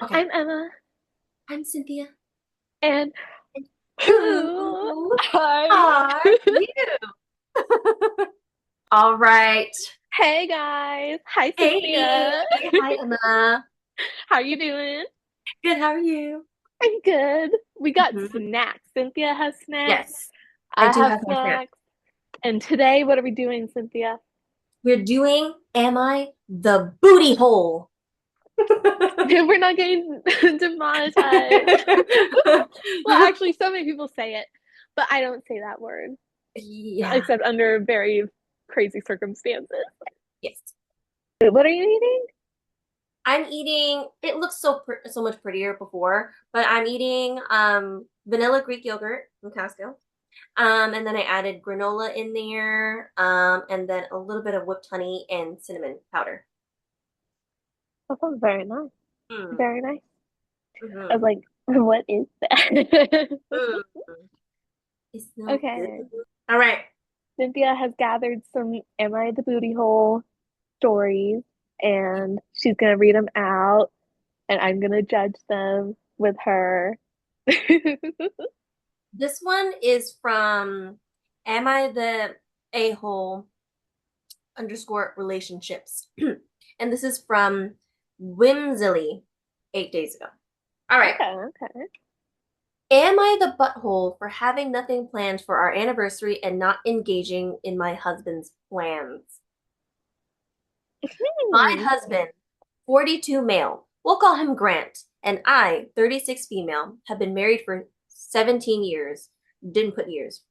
Okay. I'm Emma, I'm Cynthia. and And who who are are you? you? All right. Hey guys, hi Hey. Cynthia. Hi, Emma. How you doing? Good. How are you? I'm good. We got Mhm. snacks. Cynthia has snacks. Yes, I I do have have my snack. snacks. And today, what are we doing, Cynthia? We're doing Am I the Booty Hole? We're not getting demonetized. Well, actually, so many people say it, but I don't say that word Yeah. except under very crazy circumstances. Yes. What are you eating? I'm eating, it looks so much prettier before, but I'm eating vanilla Greek yogurt from Costco. And then I added granola in there, and then a little bit of whipped honey and cinnamon powder. That sounds very nice. Mm, Very nice. I was hmm like, what is that? mm. It smells good. Okay. All right. Cynthia has gathered some Am I the Booty Hole stories, and she's going to read them out, and I'm going to judge them with her. This one is from Am I the A-hole underscore relationships. And this is from Whimsily 8 days ago. All right. Okay, okay. Am I the butthole for having nothing planned for our anniversary and not engaging in my husband's plans? My Hmm. husband, 42 male, we'll call him Grant, and I, 36 female, have been married for 17 years. Didn't put years.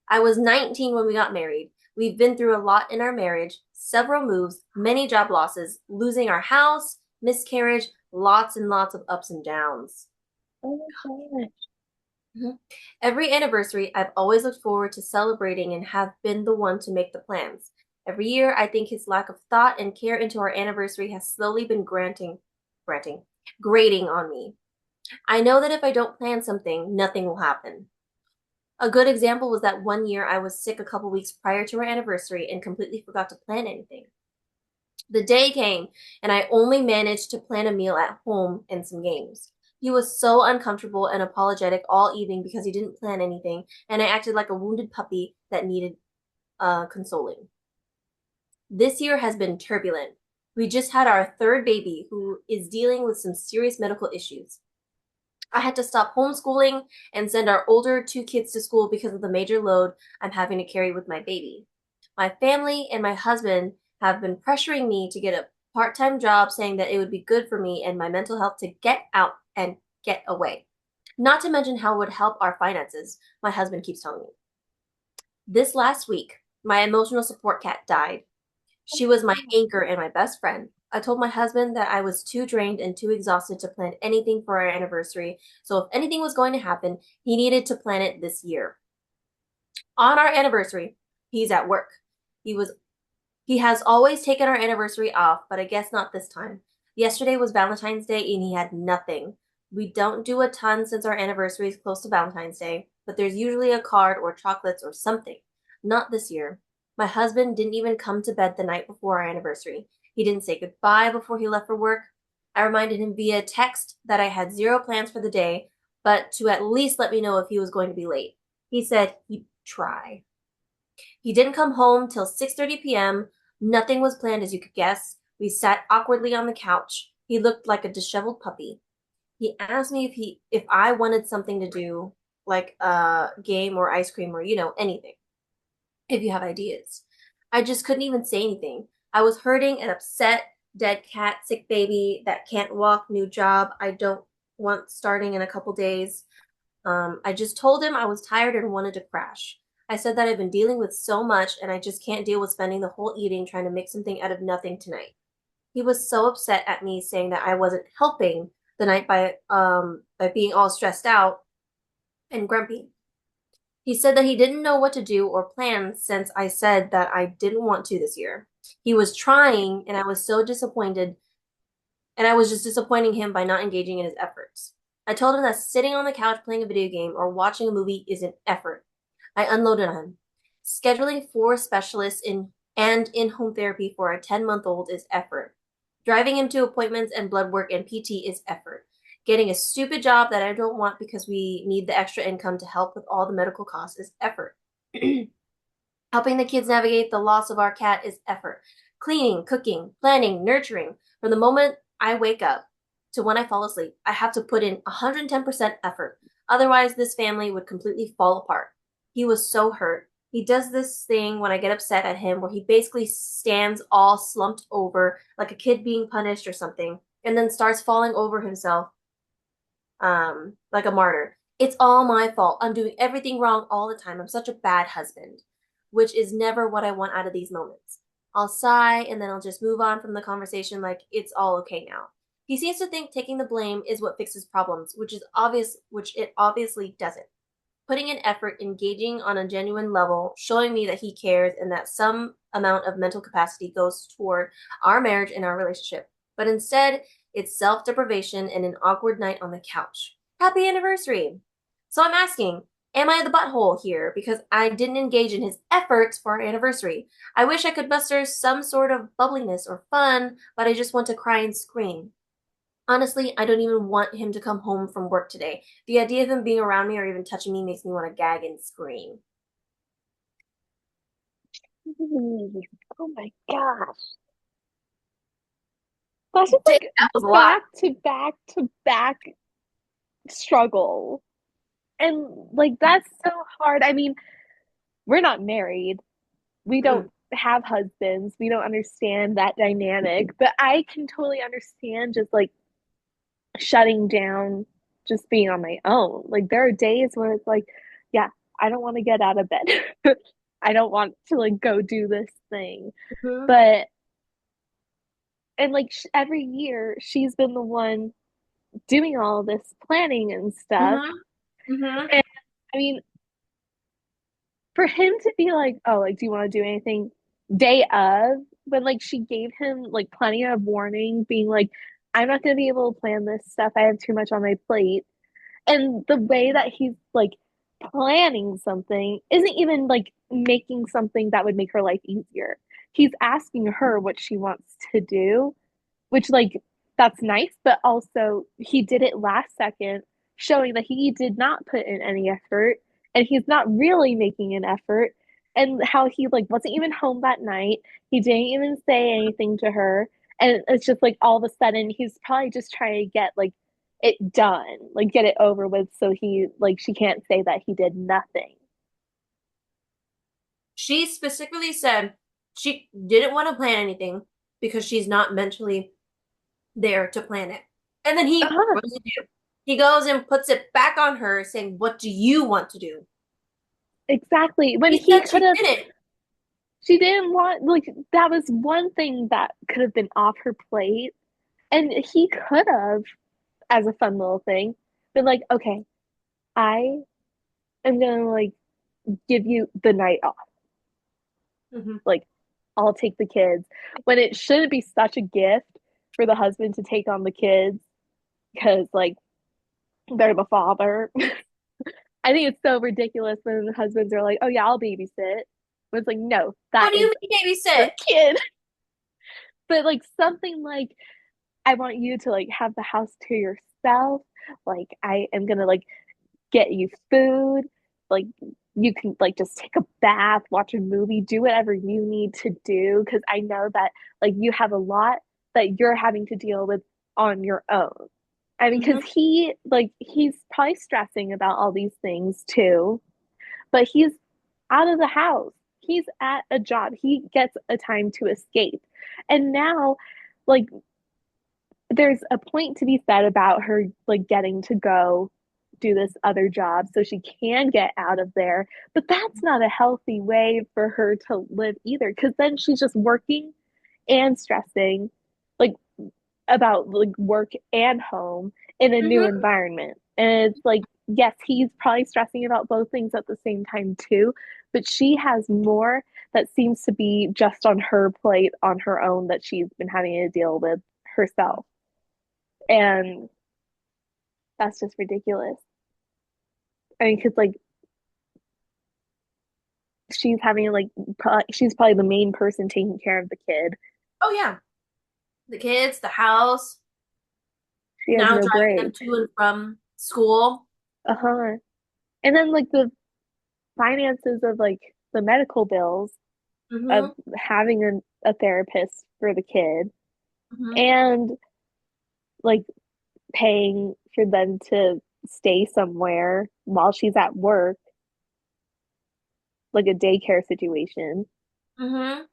I was 19 when we got married. We've been through a lot in our marriage, several moves, many job losses, losing our house, miscarriage, lots and lots of ups and downs. Oh my gosh. Mhm. Every anniversary, I've always looked forward to celebrating and have been the one to make the plans. Every year, I think his lack of thought and care into our anniversary has slowly been granting, grating on me. I know that if I don't plan something, nothing will happen. A good example was that one year I was sick a couple weeks prior to our anniversary and completely forgot to plan anything. The day came, and I only managed to plan a meal at home and some games. He was so uncomfortable and apologetic all evening because he didn't plan anything, and I acted like a wounded puppy that needed consoling. This year has been turbulent. We just had our third baby who is dealing with some serious medical issues. I had to stop homeschooling and send our older two kids to school because of the major load I'm having to carry with my baby. My family and my husband have been pressuring me to get a part time job, saying that it would be good for me and my mental health to get out and get away. Not to mention how it would help our finances, my husband keeps telling me. This last week, my emotional support cat died. She was my anchor and my best friend. I told my husband that I was too drained and too exhausted to plan anything for our anniversary, so if anything was going to happen, he needed to plan it this year. On our anniversary, he's at work. He was he has always taken our anniversary off, but I guess not this time. Yesterday was Valentine's Day and he had nothing. We don't do a ton since our anniversary is close to Valentine's Day, but there's usually a card or chocolates or something. Not this year. My husband didn't even come to bed the night before our anniversary. He didn't say goodbye before he left for work. I reminded him via text that I had zero plans for the day, but to at least let me know if he was going to be late. He said he'd try. He didn't come home till 6:30 p.m. Nothing was planned as you could guess. We sat awkwardly on the couch. He looked like a disheveled puppy. He asked me if I wanted something to do, like a game or ice cream or anything. If you have ideas. I just couldn't even say anything. I was hurting and upset. Dead cat, sick baby that can't walk, new job I don't want starting in a couple days. I just told him I was tired and wanted to crash. I said that I've been dealing with so much and I just can't deal with spending the whole evening trying to make something out of nothing tonight. He was so upset at me saying that I wasn't helping the night by being all stressed out and grumpy. He said that he didn't know what to do or plan since I said that I didn't want to this year. He was trying and I was so disappointed and I was just disappointing him by not engaging in his efforts. I told him that sitting on the couch playing a video game or watching a movie is an effort. I unloaded on him. Scheduling 4 specialists and in-home therapy for a 10-month-old is effort. Driving him to appointments and blood work and PT is effort. Getting a stupid job that I don't want because we need the extra income to help with all the medical costs is effort. Helping the kids navigate the loss of our cat is effort. Cleaning, cooking, planning, nurturing. From the moment I wake up to when I fall asleep, I have to put in 110% effort. Otherwise, this family would completely fall apart. He was so hurt. He does this thing when I get upset at him where he basically stands all slumped over like a kid being punished or something and then starts falling over himself like a martyr. It's all my fault. I'm doing everything wrong all the time. I'm such a bad husband, which is never what I want out of these moments. I'll sigh and then I'll just move on from the conversation like it's all okay now. He seems to think taking the blame is what fixes problems, which it obviously doesn't. Putting in effort, engaging on a genuine level, showing me that he cares and that some amount of mental capacity goes toward our marriage and our relationship. But instead, it's self deprivation and an awkward night on the couch. Happy anniversary! So I'm asking, am I the butthole here because I didn't engage in his efforts for our anniversary? I wish I could muster some sort of bubbliness or fun, but I just want to cry and scream. Honestly, I don't even want him to come home from work today. The idea of him being around me or even touching me makes me want to gag and scream. Oh my gosh. That's just That like was a lot. back to back to back struggle. And like that's so hard. I mean, we're not married. We Mm-mm. don't have husbands. We don't understand that dynamic, but I can totally understand just like shutting down, just being on my own. Like there are days where it's like, yeah, I don't want to get out of bed. I don't want to like go do this thing. Mm-hmm. But and like every year she's been the one doing all this planning and stuff. Mm-hmm. Mm-hmm. And I mean, for him to be like, oh, like, do you want to do anything day of? When like she gave him like plenty of warning, being like, I'm not going to be able to plan this stuff. I have too much on my plate. And the way that he's like planning something isn't even like making something that would make her life easier. He's asking her what she wants to do, which like that's nice, but also he did it last second, showing that he did not put in any effort and he's not really making an effort. And how he like wasn't even home that night. He didn't even say anything to her. And it's just like all of a sudden he's probably just trying to get like it done, like get it over with so he like she can't say that he did nothing. She specifically said she didn't want to plan anything because she's not mentally there to plan it. And then Uh-huh. what does he do? He goes and puts it back on her, saying, "What do you want to do?" Exactly. When He he said could she have didn't. she didn't want like that was one thing that could have been off her plate. And he could have, as a fun little thing, been like, okay, I am gonna like give you the night off. Mm-hmm. Like, I'll take the kids. When it shouldn't be such a gift for the husband to take on the kids because like they're the father. I think it's so ridiculous when the husbands are like, oh yeah, I'll babysit. But it's like, no, What that do is you mean babysit? the kid. But like something like I want you to like have the house to yourself. Like I am gonna like get you food. Like you can like just take a bath, watch a movie, do whatever you need to do. Cause I know that like you have a lot that you're having to deal with on your own. I mean, Mm-hmm. because he's probably stressing about all these things too, but he's out of the house. He's at a job. He gets a time to escape. And now, like, there's a point to be said about her like getting to go do this other job so she can get out of there, but that's not a healthy way for her to live either because then she's just working and stressing like about like work and home in a new Mm-hmm. environment. And it's like yes, he's probably stressing about both things at the same time too, but she has more that seems to be just on her plate on her own that she's been having to deal with herself. And that's just ridiculous. I mean, because like she's having like she's probably the main person taking care of the kid. Oh yeah, the kids, the house. She has Now no driving them break. to and from school. Uh-huh. And then like the finances of like the medical bills of Mm-hmm. having a therapist for the kid Mm-hmm. and like paying for them to stay somewhere while she's at work, like a daycare situation. Mm-hmm.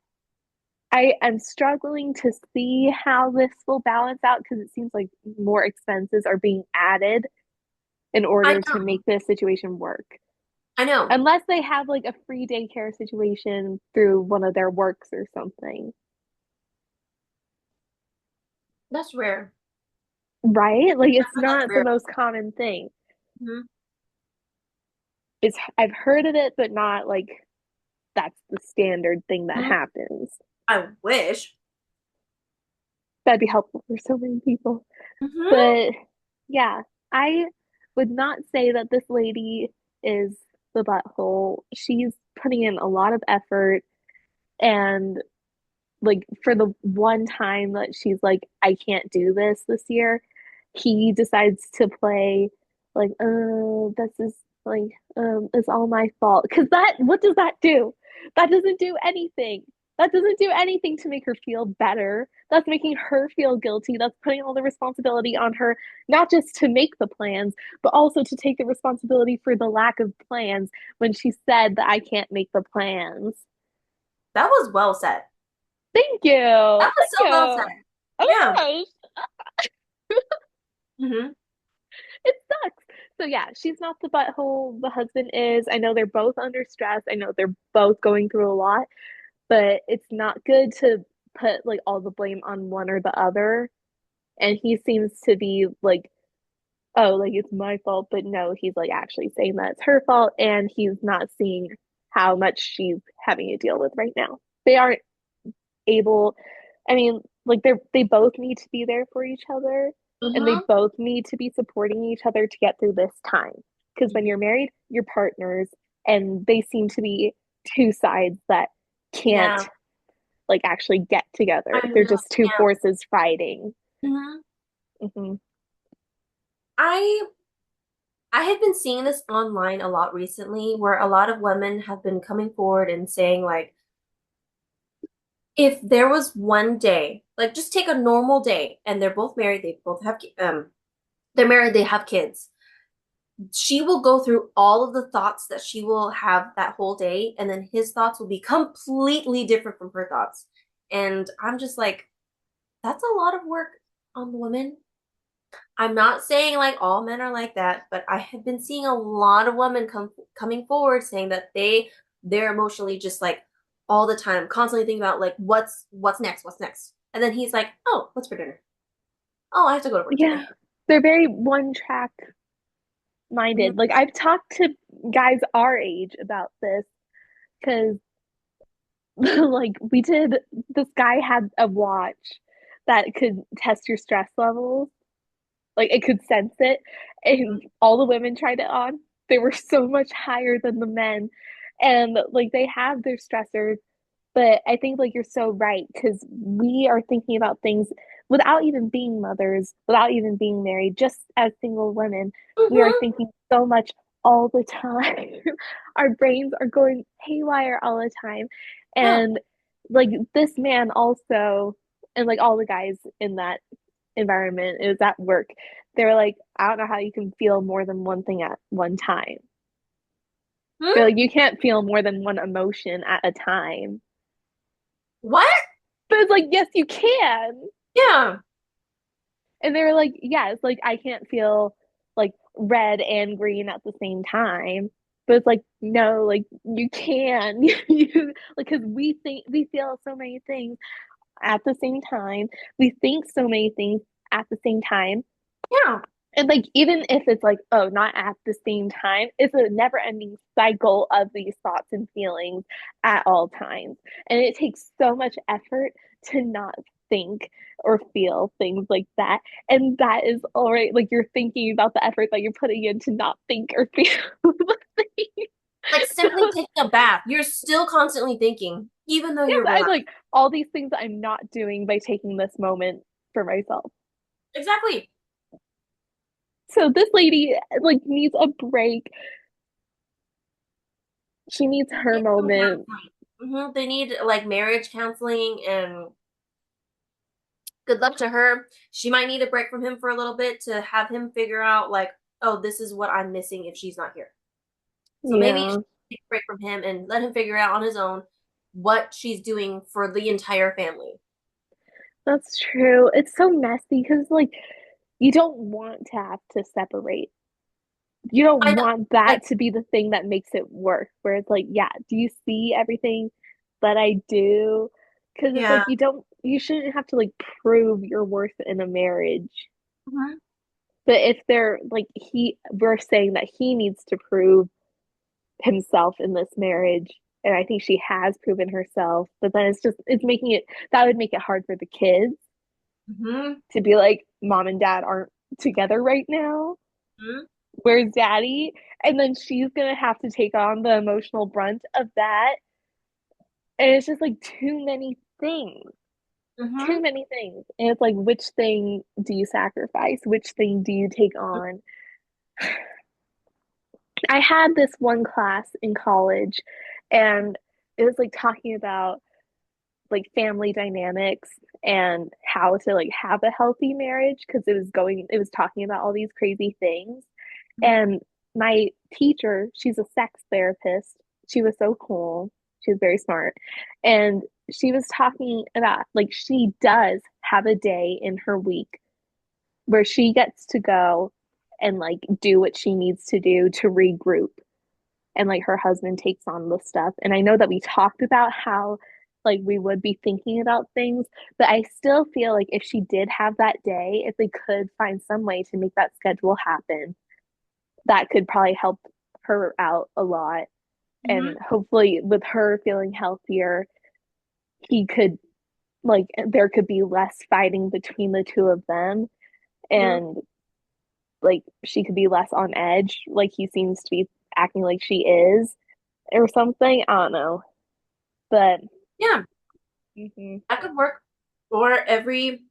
I am struggling to see how this will balance out because it seems like more expenses are being added in I order to know. make this situation work. I know. Unless they have like a free daycare situation through one of their works or something. That's rare. Right? Like I it's heard that's not the rare. most common thing. Mm-hmm. It's I've heard of it, but not like that's the standard thing that Mm-hmm. happens. I wish. That'd be helpful for so many people. Mm-hmm. But yeah, I would not say that this lady is the butthole. She's putting in a lot of effort and like for the one time that she's like, I can't do this year, he decides to play like, this is like, it's all my fault. Because that, what does that do? That doesn't do anything. That doesn't do anything to make her feel better. That's making her feel guilty. That's putting all the responsibility on her, not just to make the plans, but also to take the responsibility for the lack of plans when she said that I can't make the plans. That was well said. Thank you. That was Thank so you. well Oh said. my Yeah. gosh. Mm-hmm. It sucks. So yeah, she's not the butthole. The husband is. I know they're both under stress. I know they're both going through a lot, but it's not good to put like all the blame on one or the other. And he seems to be like, oh, like it's my fault, but no, he's like actually saying that it's her fault, and he's not seeing how much she's having to deal with right now. They aren't able, I mean, like they both need to be there for each other and they Mm-hmm. both need to be supporting each other to get through this time. Because when Mm-hmm. you're married, you're partners and they seem to be two sides that can't Yeah. like actually get I together. They're know. just two Yeah. forces fighting. Mm-hmm. Hmm. I I have been seeing this online a lot recently where a lot of women have been coming forward and saying like if there was one day, like just take a normal day and they're both married, they both have they're married, they have kids. She will go through all of the thoughts that she will have that whole day and then his thoughts will be completely different from her thoughts. And I'm just like that's a lot of work on the woman. I'm not saying like all men are like that, but I have been seeing a lot of women coming forward saying that they're emotionally just like all the time, constantly thinking about like what's next, what's next. And then he's like, "Oh, what's for dinner? Oh, I have to go to work Yeah, today." they're very one track Mhm. minded. Like I've talked to guys our age about this because like we did, this guy had a watch that could test your stress levels, like it could sense it, and all the women tried it on. They were so much higher than the men, and like they have their stressors, but I think like you're so right because we are thinking about things without even being mothers, without even being married, just as single women. We are Mhm. thinking so much all the time. Our brains are going haywire all the time. Yeah. And like this man also, and like all the guys in that environment, it was at work. They were like, I don't know how you can feel more than one thing at one time. They're Hmm? like, you can't feel more than one emotion at a time. What? But it's like, yes, you can. Yeah. And they were like, yes, like I can't feel like red and green at the same time. But it's like, no, like you can. You like because we feel so many things at the same time. We think so many things at the same time. Yeah. And like even if it's like, oh, not at the same time, it's a never ending cycle of these thoughts and feelings at all times. And it takes so much effort to not think or feel things like that. And that is all right. Like you're thinking about the effort that you're putting in to not think or feel the thing. Like So simply taking a bath, you're still constantly thinking, even though yes, you're I'm relaxed. like all these things I'm not doing by taking this moment for myself. Exactly. So this lady like needs a break. She needs her Need some moment. counseling. They need like marriage counseling, and good luck to her. She might need a break from him for a little bit to have him figure out like, oh, this is what I'm missing if she's not here. So maybe she Yeah, take a break from him and let him figure out on his own what she's doing for the entire family. that's true. It's so messy because like you don't want to have to separate. You don't I know. want I that to be the thing that makes it work. Where it's like, yeah, do you see everything that I do? Because it's like yeah. you shouldn't have to like prove your worth in a marriage. Mhm. But if they're like we're saying that he needs to prove himself in this marriage, and I think she has proven herself, but then it's making it that would make it hard for the kids Mhm. to be like, mom and dad aren't together right now. Mhm. Where's daddy? And then she's gonna have to take on the emotional brunt of that. And it's just like too many things. Too Mhm. many things. And it's like, which thing do you sacrifice? Which thing do you take on? I had this one class in college, and it was like talking about like family dynamics and how to like have a healthy marriage because it was talking about all these crazy things. Mhm. And my teacher, she's a sex therapist. She was so cool. She was very smart. And she was talking about like she does have a day in her week where she gets to go and like do what she needs to do to regroup, and like her husband takes on the stuff. And I know that we talked about how like we would be thinking about things, but I still feel like if she did have that day, if they could find some way to make that schedule happen, that could probably help her out a lot. And Mhm. hopefully with her feeling healthier, he could like there could be less fighting between the two of them, Mhm. and like she could be less on edge like he seems to be acting like she is or something. I don't know. But Yeah, mhm. that could work. Or every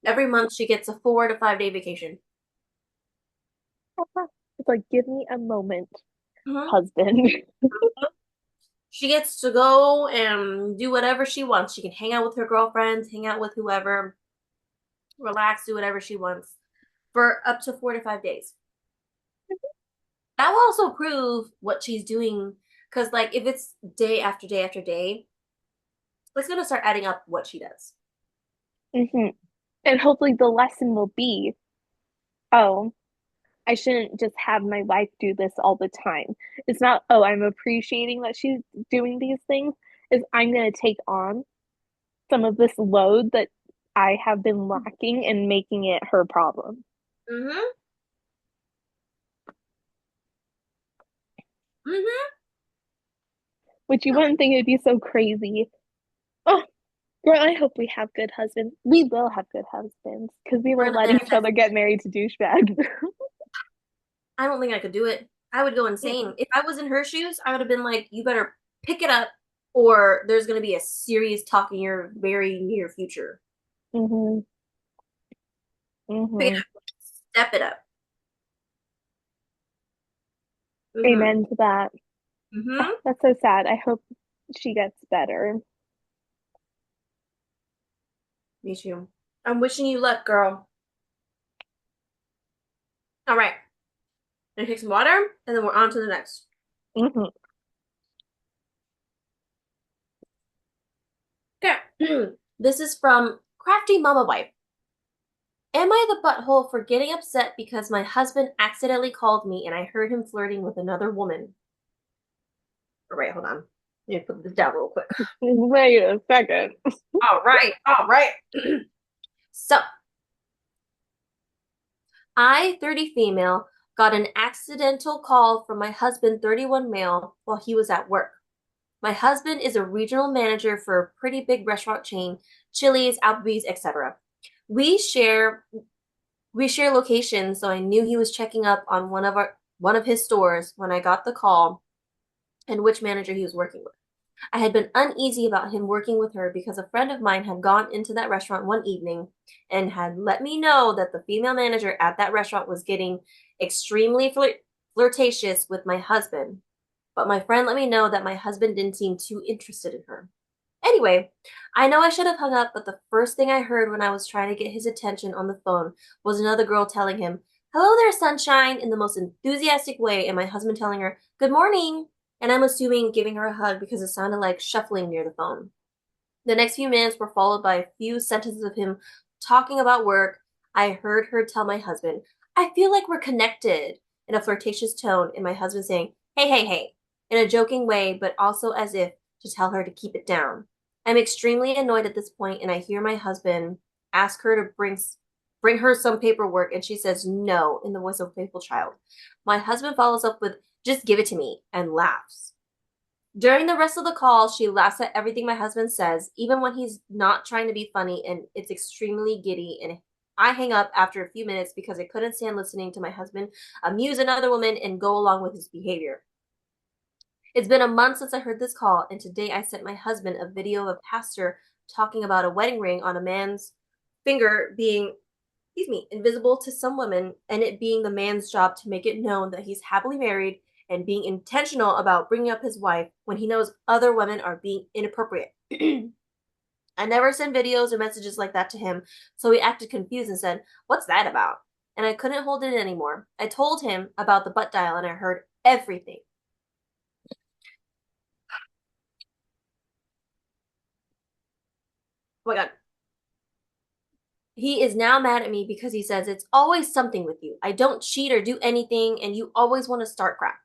month she gets a 4 to 5 day vacation. It's like, give me a moment, Mhm. husband. She gets to go and do whatever she wants. She can hang out with her girlfriends, hang out with whoever, relax, do whatever she wants for up to 4 to 5 days. That will also prove what she's doing. Because, like, if it's day after day after day, it's going to start adding up what she does. hmm And hopefully the lesson will be, oh, I shouldn't just have my wife do this all the time. It's not, oh, I'm appreciating that she's doing these things. Is I'm going to take on some of this load that I have been lacking and making it her problem. Mm-hmm. Mm-hmm. Which you wouldn't think it'd be so crazy. Oh, girl, I hope we have good husbands. We will have good husbands because we We're won't going to let each manifest. other get married to douchebags. I don't think I could do it. I would go Mm-mm. insane. If I was in her shoes, I would have been like, you better pick it up, or there's going to be a serious talk in your very near future. Mhm. Pick it Mhm. up. Step it up. Mm-hmm. Amen to that. Oh, Mm-hmm. that's so sad. I hope she gets better. Me too. I'm wishing you luck, girl. All right. Gonna take some water, and then we're on to the next. Mhm. Okay. This is from Crafty Mama Wife. Am I the butthole for getting upset because my husband accidentally called me and I heard him flirting with another woman? All right, hold on. Let me put this down real quick. Wait a second. All right, all right. So, I, 30 female, got an accidental call from my husband, 31 male, while he was at work. My husband is a regional manager for a pretty big restaurant chain, Chili's, Applebee's, etc. We share we share locations, so I knew he was checking up on one of his stores when I got the call and which manager he was working with. I had been uneasy about him working with her because a friend of mine had gone into that restaurant one evening and had let me know that the female manager at that restaurant was getting extremely flirtatious with my husband. But my friend let me know that my husband didn't seem too interested in her. Anyway, I know I should have hung up, but the first thing I heard when I was trying to get his attention on the phone was another girl telling him, "Hello there, sunshine," in the most enthusiastic way, and my husband telling her, "Good morning," and I'm assuming giving her a hug because it sounded like shuffling near the phone. The next few minutes were followed by a few sentences of him talking about work. I heard her tell my husband, "I feel like we're connected," in a flirtatious tone, and my husband saying, "Hey, hey, hey," in a joking way, but also as if to tell her to keep it down. I'm extremely annoyed at this point, and I hear my husband ask her to bring her some paperwork, and she says no in the voice of a playful child. My husband follows up with, "Just give it to me," and laughs. During the rest of the call, she laughs at everything my husband says, even when he's not trying to be funny, and it's extremely giddy. And I hang up after a few minutes because I couldn't stand listening to my husband amuse another woman and go along with his behavior. It's been a month since I heard this call, and today I sent my husband a video of a pastor talking about a wedding ring on a man's finger being, excuse me, invisible to some women, and it being the man's job to make it known that he's happily married and being intentional about bringing up his wife when he knows other women are being inappropriate. I never send videos or messages like that to him, so he acted confused and said, "What's that about?" And I couldn't hold it in anymore. I told him about the butt dial and I heard everything. Oh my God. He is now mad at me because he says it's always something with you. I don't cheat or do anything, and you always want to start crap.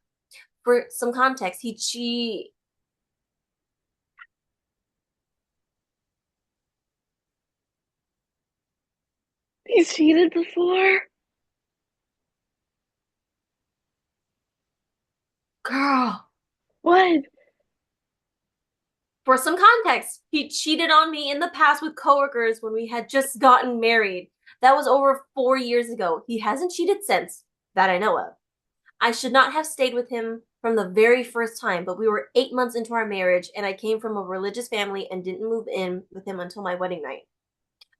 For some context, He's cheated before. girl. What? For some context, he cheated on me in the past with coworkers when we had just gotten married. That was over 4 years ago. He hasn't cheated since, that I know of. I should not have stayed with him from the very first time, but we were 8 months into our marriage, and I came from a religious family and didn't move in with him until my wedding night.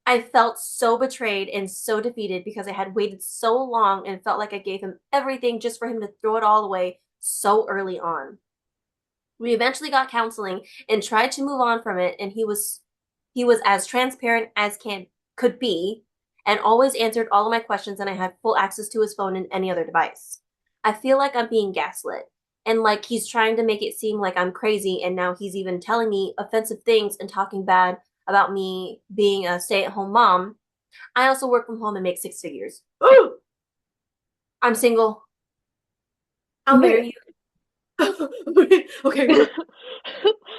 I felt so betrayed and so defeated because I had waited so long and felt like I gave him everything just for him to throw it all away so early on. We eventually got counseling and tried to move on from it, and he was as transparent as can could be and always answered all of my questions, and I had full access to his phone and any other device. I feel like I'm being gaslit and like he's trying to make it seem like I'm crazy, and now he's even telling me offensive things and talking bad about me being a stay-at-home mom. I also work from home and make six figures. Ooh! I'm single. I'll marry you. Okay. He made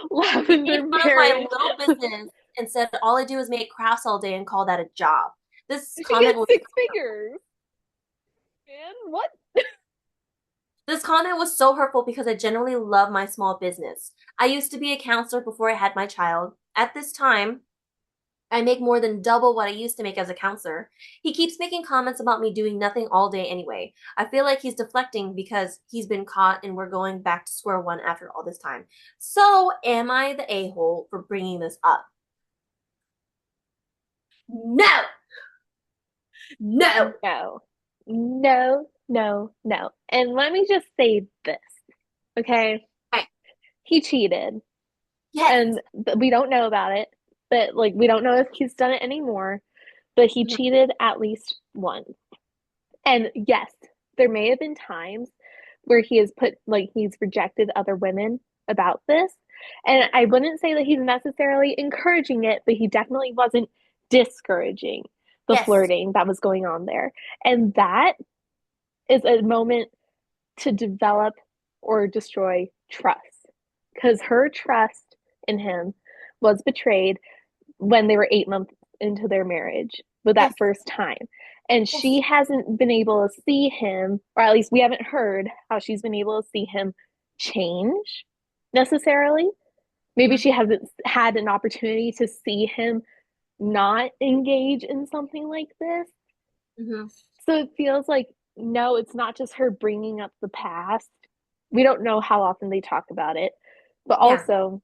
Lavender fun of my marriage. little business and said all I do is make crafts all day and call that a job. This She comment gets was six figures. Man, what? this comment was so hurtful because I genuinely love my small business. I used to be a counselor before I had my child. At this time, I make more than double what I used to make as a counselor. He keeps making comments about me doing nothing all day anyway. I feel like he's deflecting because he's been caught and we're going back to square one after all this time. So, am I the a-hole for bringing this up? No! No! No. No, no, no. And let me just say this, okay? Right. He cheated, Yes. and we don't know about it, but like we don't know if he's done it anymore, but he Mhm. cheated at least once. And yes, there may have been times where he has put like he's rejected other women about this. And I wouldn't say that he's necessarily encouraging it, but he definitely wasn't discouraging the Yes. flirting that was going on there. And that is a moment to develop or destroy trust because her trust in him was betrayed when they were 8 months into their marriage with that Yes. first time. And she Yes. hasn't been able to see him, or at least we haven't heard how she's been able to see him change necessarily. Maybe Mhm. she hasn't had an opportunity to see him not engage in something like this. Mhm. So it feels like, no, it's not just her bringing up the past. We don't know how often they talk about it, but Yeah. also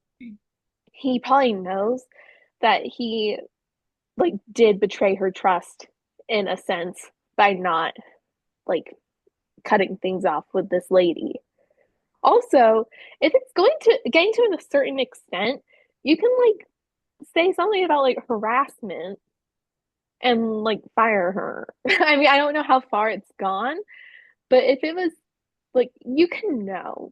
he probably knows that he like did betray her trust in a sense by not like cutting things off with this lady. Also, if it's going to getting to a certain extent, you can like say something about like harassment and like fire her. I mean, I don't know how far it's gone, but if it was like you can know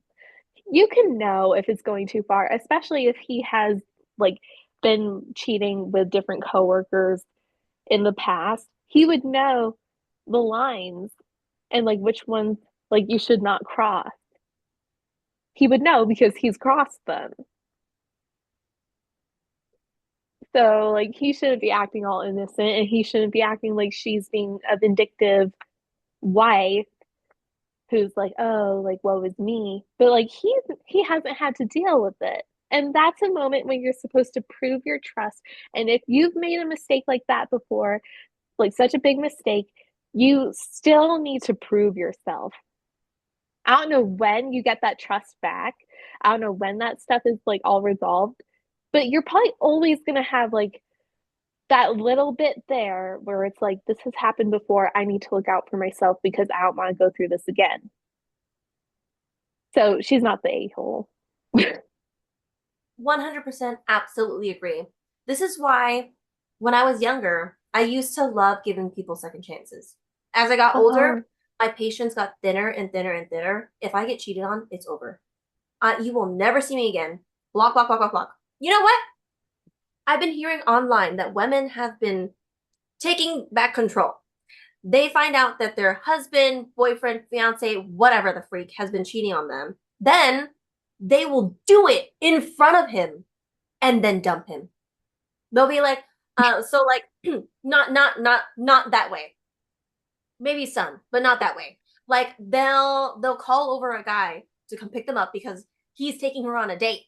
if it's going too far, especially if he has like been cheating with different coworkers in the past. He would know the lines and like which ones like you should not cross. He would know because he's crossed them. So like he shouldn't be acting all innocent and he shouldn't be acting like she's being a vindictive wife who's like, oh, like woe is me. But like he hasn't had to deal with it. And that's a moment when you're supposed to prove your trust. And if you've made a mistake like that before, like such a big mistake, you still need to prove yourself. I don't know when you get that trust back. I don't know when that stuff is like all resolved, but you're probably always going to have like that little bit there where it's like, this has happened before. I need to look out for myself because I don't want to go through this again. So she's not the a hole. 100% absolutely agree. This is why when I was younger, I used to love giving people second chances. As I got older, Oh, my patience got thinner and thinner and thinner. If I get cheated on, it's over. You will never see me again. Block, block, block, block, block. You know what? I've been hearing online that women have been taking back control. They find out that their husband, boyfriend, fiance, whatever the freak has been cheating on them. Then they will do it in front of him and then dump him. They'll be like, so like not that way. Maybe some, but not that way. Like they'll call over a guy to come pick them up because he's taking her on a date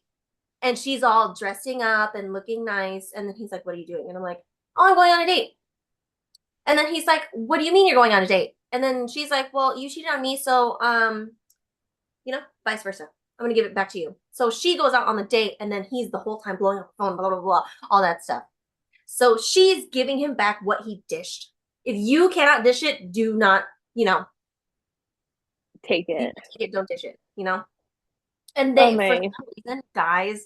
and she's all dressing up and looking nice. And then he's like, what are you doing? And I'm like, oh, I'm going on a date. And then he's like, what do you mean you're going on a date? And then she's like, well, you cheated on me, so vice versa. I'm gonna give it back to you. So she goes out on the date, and then he's the whole time blowing up the phone, blah blah blah, all that stuff. So she's giving him back what he dished. If you cannot dish it, do not, you know, take you it. take it, don't dish it, you know. And Oh they, for my. some reason, guys,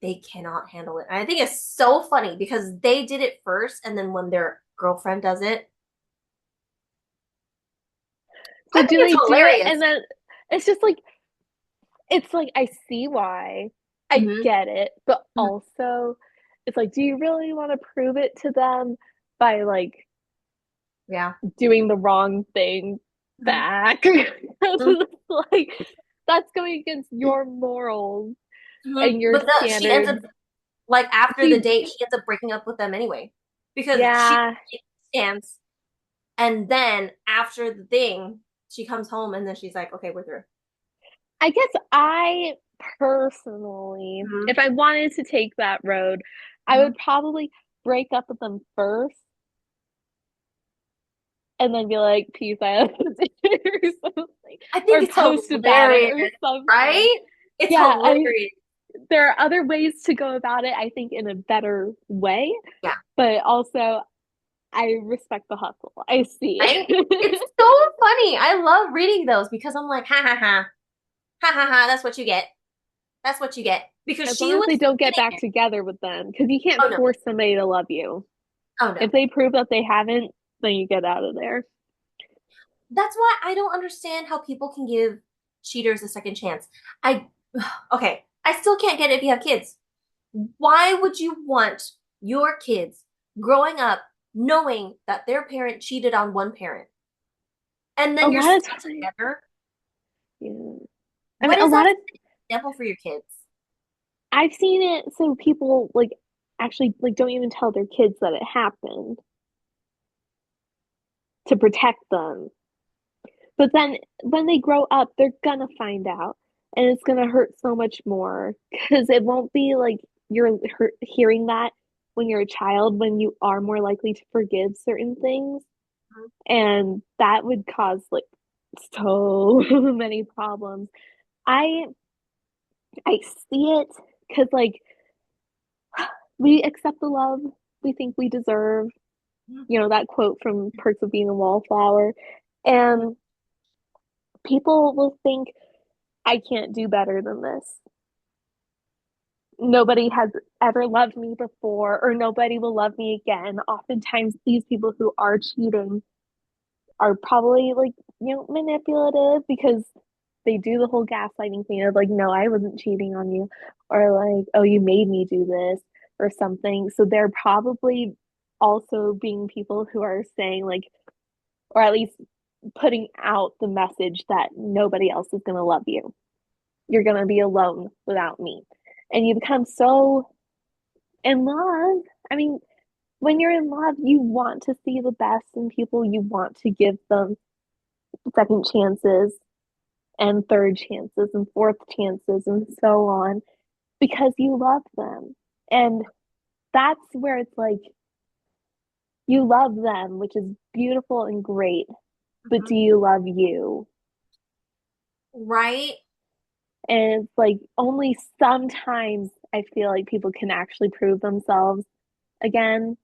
they cannot handle it. And I think it's so funny because they did it first, and then when their girlfriend does it, I So think do it's they do it hilarious. and then it's just like it's like I see why. I Mm-hmm. get it, but also it's like do you really want to prove it to them by like Yeah. doing the wrong thing Mm-hmm. back? It's like that's going against your morals Mm-hmm. and your But the, she ends up standards. like after the She date, she ends up breaking up with them anyway because she yeah, stands, and then after the thing, she comes home and then she's like, "Okay, we're through." I guess I personally, Mm-hmm. if I wanted to take that road, I Mm-hmm. would probably break up with them first and then be like, peace out or something, I think or it's post about it hilarious, or something. right? It's Yeah, I mean, hilarious. there are other ways to go about it, I think, in a better way, Yeah, but also I respect the hustle. I see. right? It's so funny. I love reading those because I'm like, ha ha ha, ha ha ha. That's what you get. That's what you get because As she long as was they don't get sitting back there. together with them, because you can't Oh no, force somebody to love you. oh no. If they prove that they haven't, then you get out of there. That's why I don't understand how people can give cheaters a second chance. I okay, I still can't get it if you have kids. Why would you want your kids growing up knowing that their parent cheated on one parent and A then you're lot of still times, together? yeah. I mean, What a is lot that of example for your kids? I've seen it so people like actually like don't even tell their kids that it happened to protect them. But then when they grow up, they're gonna find out and it's gonna hurt so much more because it won't be like hearing that when you're a child when you are more likely to forgive certain things and that would cause like so many problems. I I see it because like we accept the love we think we deserve. You know, that quote from Perks of Being a Wallflower. Mhm. And people will think, I can't do better than this. Nobody has ever loved me before, or nobody will love me again. Oftentimes, these people who are cheating are probably like, manipulative because they do the whole gaslighting thing of like, no, I wasn't cheating on you, or like, oh, you made me do this, or something. So they're probably also being people who are saying, like, or at least putting out the message that nobody else is going to love you. You're going to be alone without me. And you become so in love. I mean, when you're in love, you want to see the best in people, you want to give them second chances and third chances and fourth chances and so on because you love them. And that's where it's like you love them, which is beautiful and great, but do Mhm. you love you? Right? And it's like only sometimes I feel like people can actually prove themselves again.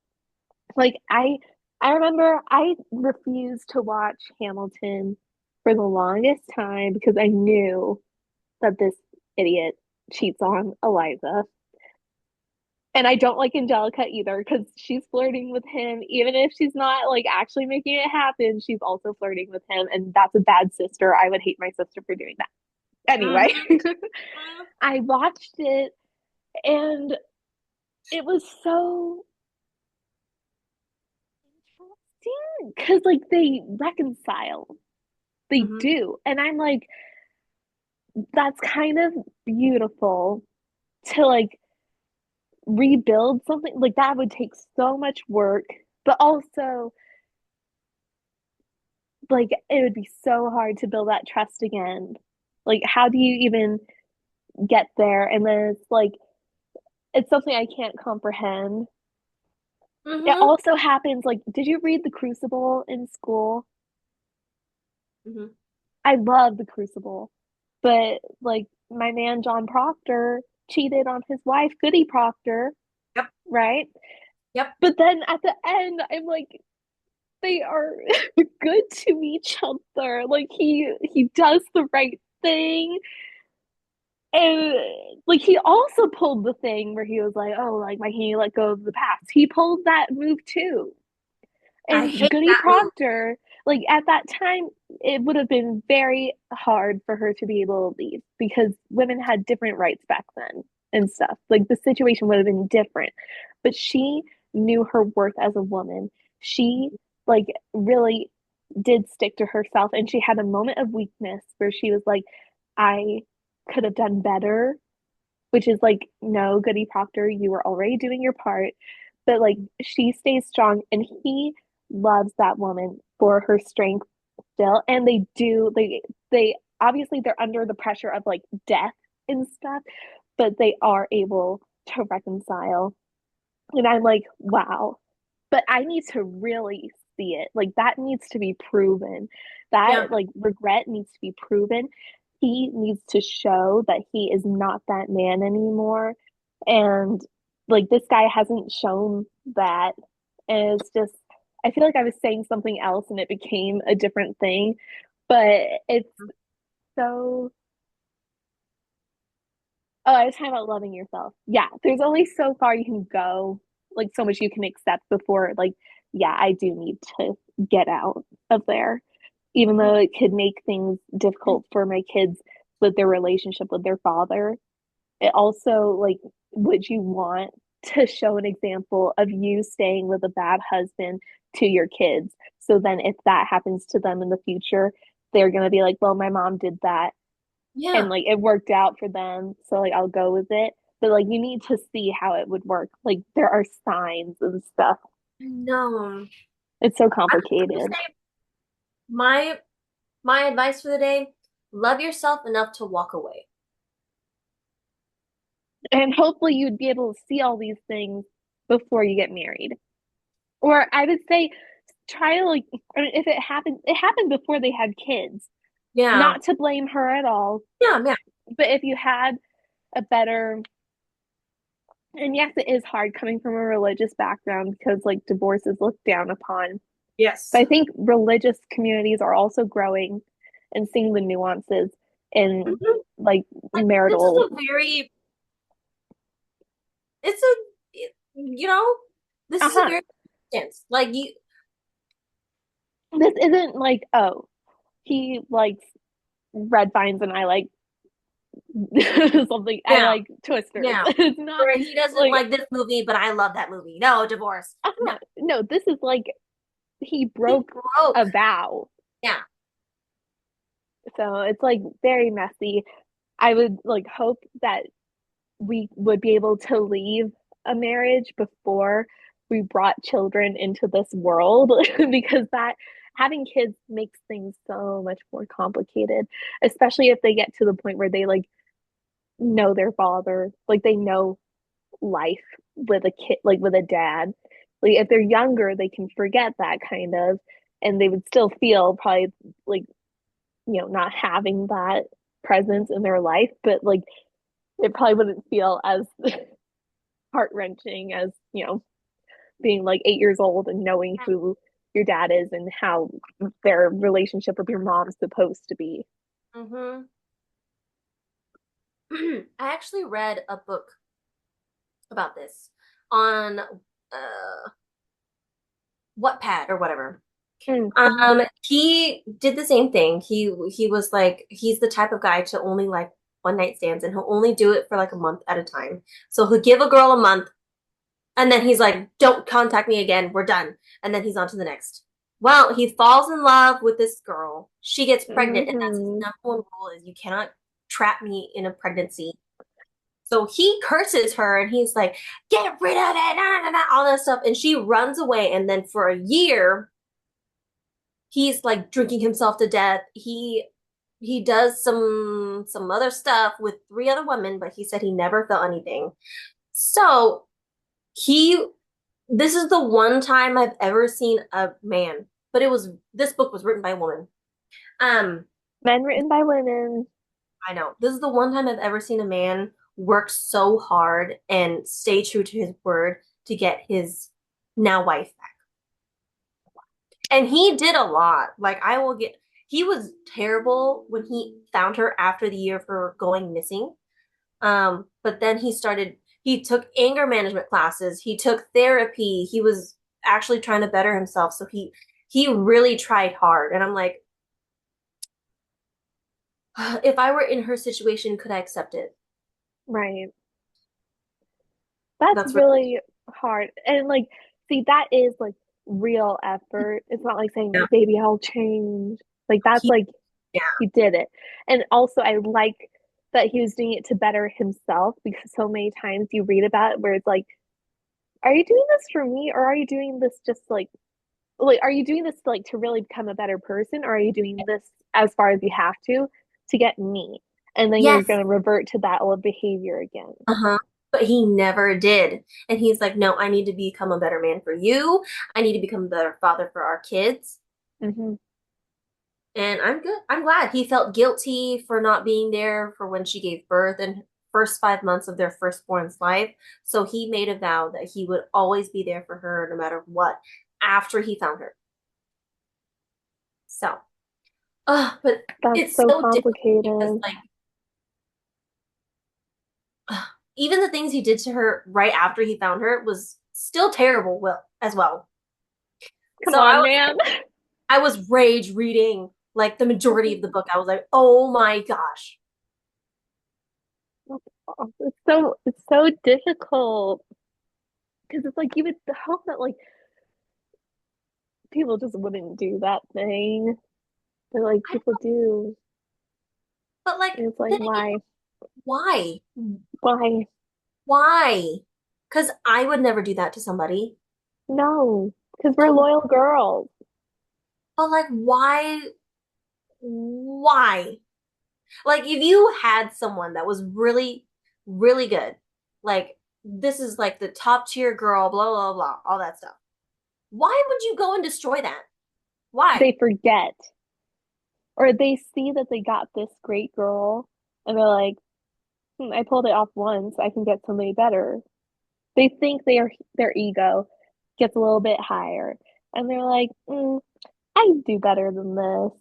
Like I remember I refused to watch Hamilton for the longest time because I knew that this idiot cheats on Eliza. And I don't like Angelica either because she's flirting with him. Even if she's not like actually making it happen, she's also flirting with him. And that's a bad sister. I would hate my sister for doing that. Anyway, Mhm. I watched it and it was so interesting because like they reconcile. They Mhm. do. And I'm like, that's kind of beautiful to like rebuild something like that would take so much work, but also like it would be so hard to build that trust again. Like, how do you even get there? And then it's like, it's something I can't comprehend. It Mhm. also happens like, did you read The Crucible in school? Mhm. I love The Crucible, but like my man John Proctor cheated on his wife, Goody Proctor, Yep. right? Yep. But then at the end, I'm like, they are good to each other. Like he does the right thing. And like he also pulled the thing where he was like, "Oh, like why can't you let go of the past?" He pulled that move too. I And hate Goody that move. Proctor, like at that time, it would have been very hard for her to be able to leave because women had different rights back then and stuff. Like the situation would have been different. But she knew her worth as a woman. She like really did stick to herself and she had a moment of weakness where she was like, I could have done better, which is like, no, Goody Proctor, you were already doing your part. But like she stays strong and he loves that woman for her strength still. And they obviously they're under the pressure of like death and stuff, but they are able to reconcile. And I'm like, wow. But I need to really see it. Like that needs to be proven. Yeah. That like regret needs to be proven. He needs to show that he is not that man anymore. And like this guy hasn't shown that. And it's just I feel like I was saying something else and it became a different thing. But it's so oh, I was talking about loving yourself. Yeah, there's only so far you can go, like so much you can accept before, like, yeah, I do need to get out of there, even though it could make things difficult for my kids with their relationship with their father. It also, like, would you want to show an example of you staying with a bad husband to your kids? So then, if that happens to them in the future, they're going to be like, well, my mom did that and Yeah. like it worked out for them, so like I'll go with it. But like you need to see how it would work. Like there are signs and stuff. No. It's so I would complicated. say my my advice for the day, love yourself enough to walk away. And hopefully you'd be able to see all these things before you get married. Or I would say try to like I mean, if it happened before they had kids. Yeah. Not to blame her at all, Yeah, yeah. but if you had a better And yes, it is hard coming from a religious background because like divorce is looked down upon. But Yes. I think religious communities are also growing and seeing the nuances in Mhm. like Like this is marital. a very it's a you know, this is a Uh-huh. very intense. Like you This isn't like, oh, he likes red vines and I like something. I now, like twisters. now. It's not Or he doesn't like, like this movie, but I love that movie. No, divorce. No. no, this is like he He broke a broke. vow. Yeah. So it's like very messy. I would like hope that we would be able to leave a marriage before we brought children into this world because that having kids makes things so much more complicated, especially if they get to the point where they like know their father, like they know life with a kid, like with a dad. Like if they're younger, they can forget that kind of, and they would still feel probably like, not having that presence in their life, but like it probably wouldn't feel as heart wrenching as, being like 8 years old and knowing who your dad is and how their relationship with your mom's supposed to be. Mm-hmm. I actually read a book about this on Wattpad or whatever. Mm-hmm. He did the same thing. He was like he's the type of guy to only like one night stands, and he'll only do it for like a month at a time. So he'll give a girl a month, and then he's like, "Don't contact me again. We're done." And then he's on to the next. Well, he falls in love with this girl. She gets pregnant, and that's his Mm-hmm. number one rule: is you cannot trap me in a pregnancy. So he curses her, and he's like, "Get rid of it!" Nah, nah, nah, all that stuff, and she runs away. And then for a year, he's like drinking himself to death. He does some other stuff with three other women, but he said he never felt anything. So he this is the one time I've ever seen a man, but it was this book was written by a woman. Um, Men written by women. I know. This is the one time I've ever seen a man work so hard and stay true to his word to get his now wife back. And he did a lot. Like I will get he was terrible when he found her after the year of her going missing. But then he took anger management classes, he took therapy, he was actually trying to better himself. So he really tried hard. And I'm like, if I were in her situation, could I accept it? Right. That's That's really really hard. And like, see, that is like real effort. It's not like saying, yeah. baby, I'll change. Like, that's He like, yeah. he did it. And also, I like that he was doing it to better himself because so many times you read about it where it's like, are you doing this for me or are you doing this just like are you doing this like to really become a better person or are you doing this as far as you have to get me? And then you're Yes. going to revert to that old behavior again. Uh-huh. But he never did. And he's like, no, I need to become a better man for you. I need to become a better father for our kids. Hmm. And I'm good. I'm glad he felt guilty for not being there for when she gave birth and first 5 months of their firstborn's life. So he made a vow that he would always be there for her no matter what after he found her. So, but That's it's so so difficult because complicated. like even the things he did to her right after he found her was still terrible well as well. Come So on, man. I was rage reading like the majority of the book. I was like, "Oh my gosh." It's so difficult because it's like you would hope that like people just wouldn't do that thing, but like I, people do, but like and it's like then again, why, why? why? Why? Because I would never do that to somebody. No, because we're So, loyal girls. but like, why? Why? Like, if you had someone that was really, really good, like, this is like the top tier girl, blah, blah, blah, all that stuff. Why would you go and destroy that? They Why? forget, or they see that they got this great girl, and they're like, I pulled it off once. I can get somebody better. They think their ego gets a little bit higher, and they're like, I do better than this.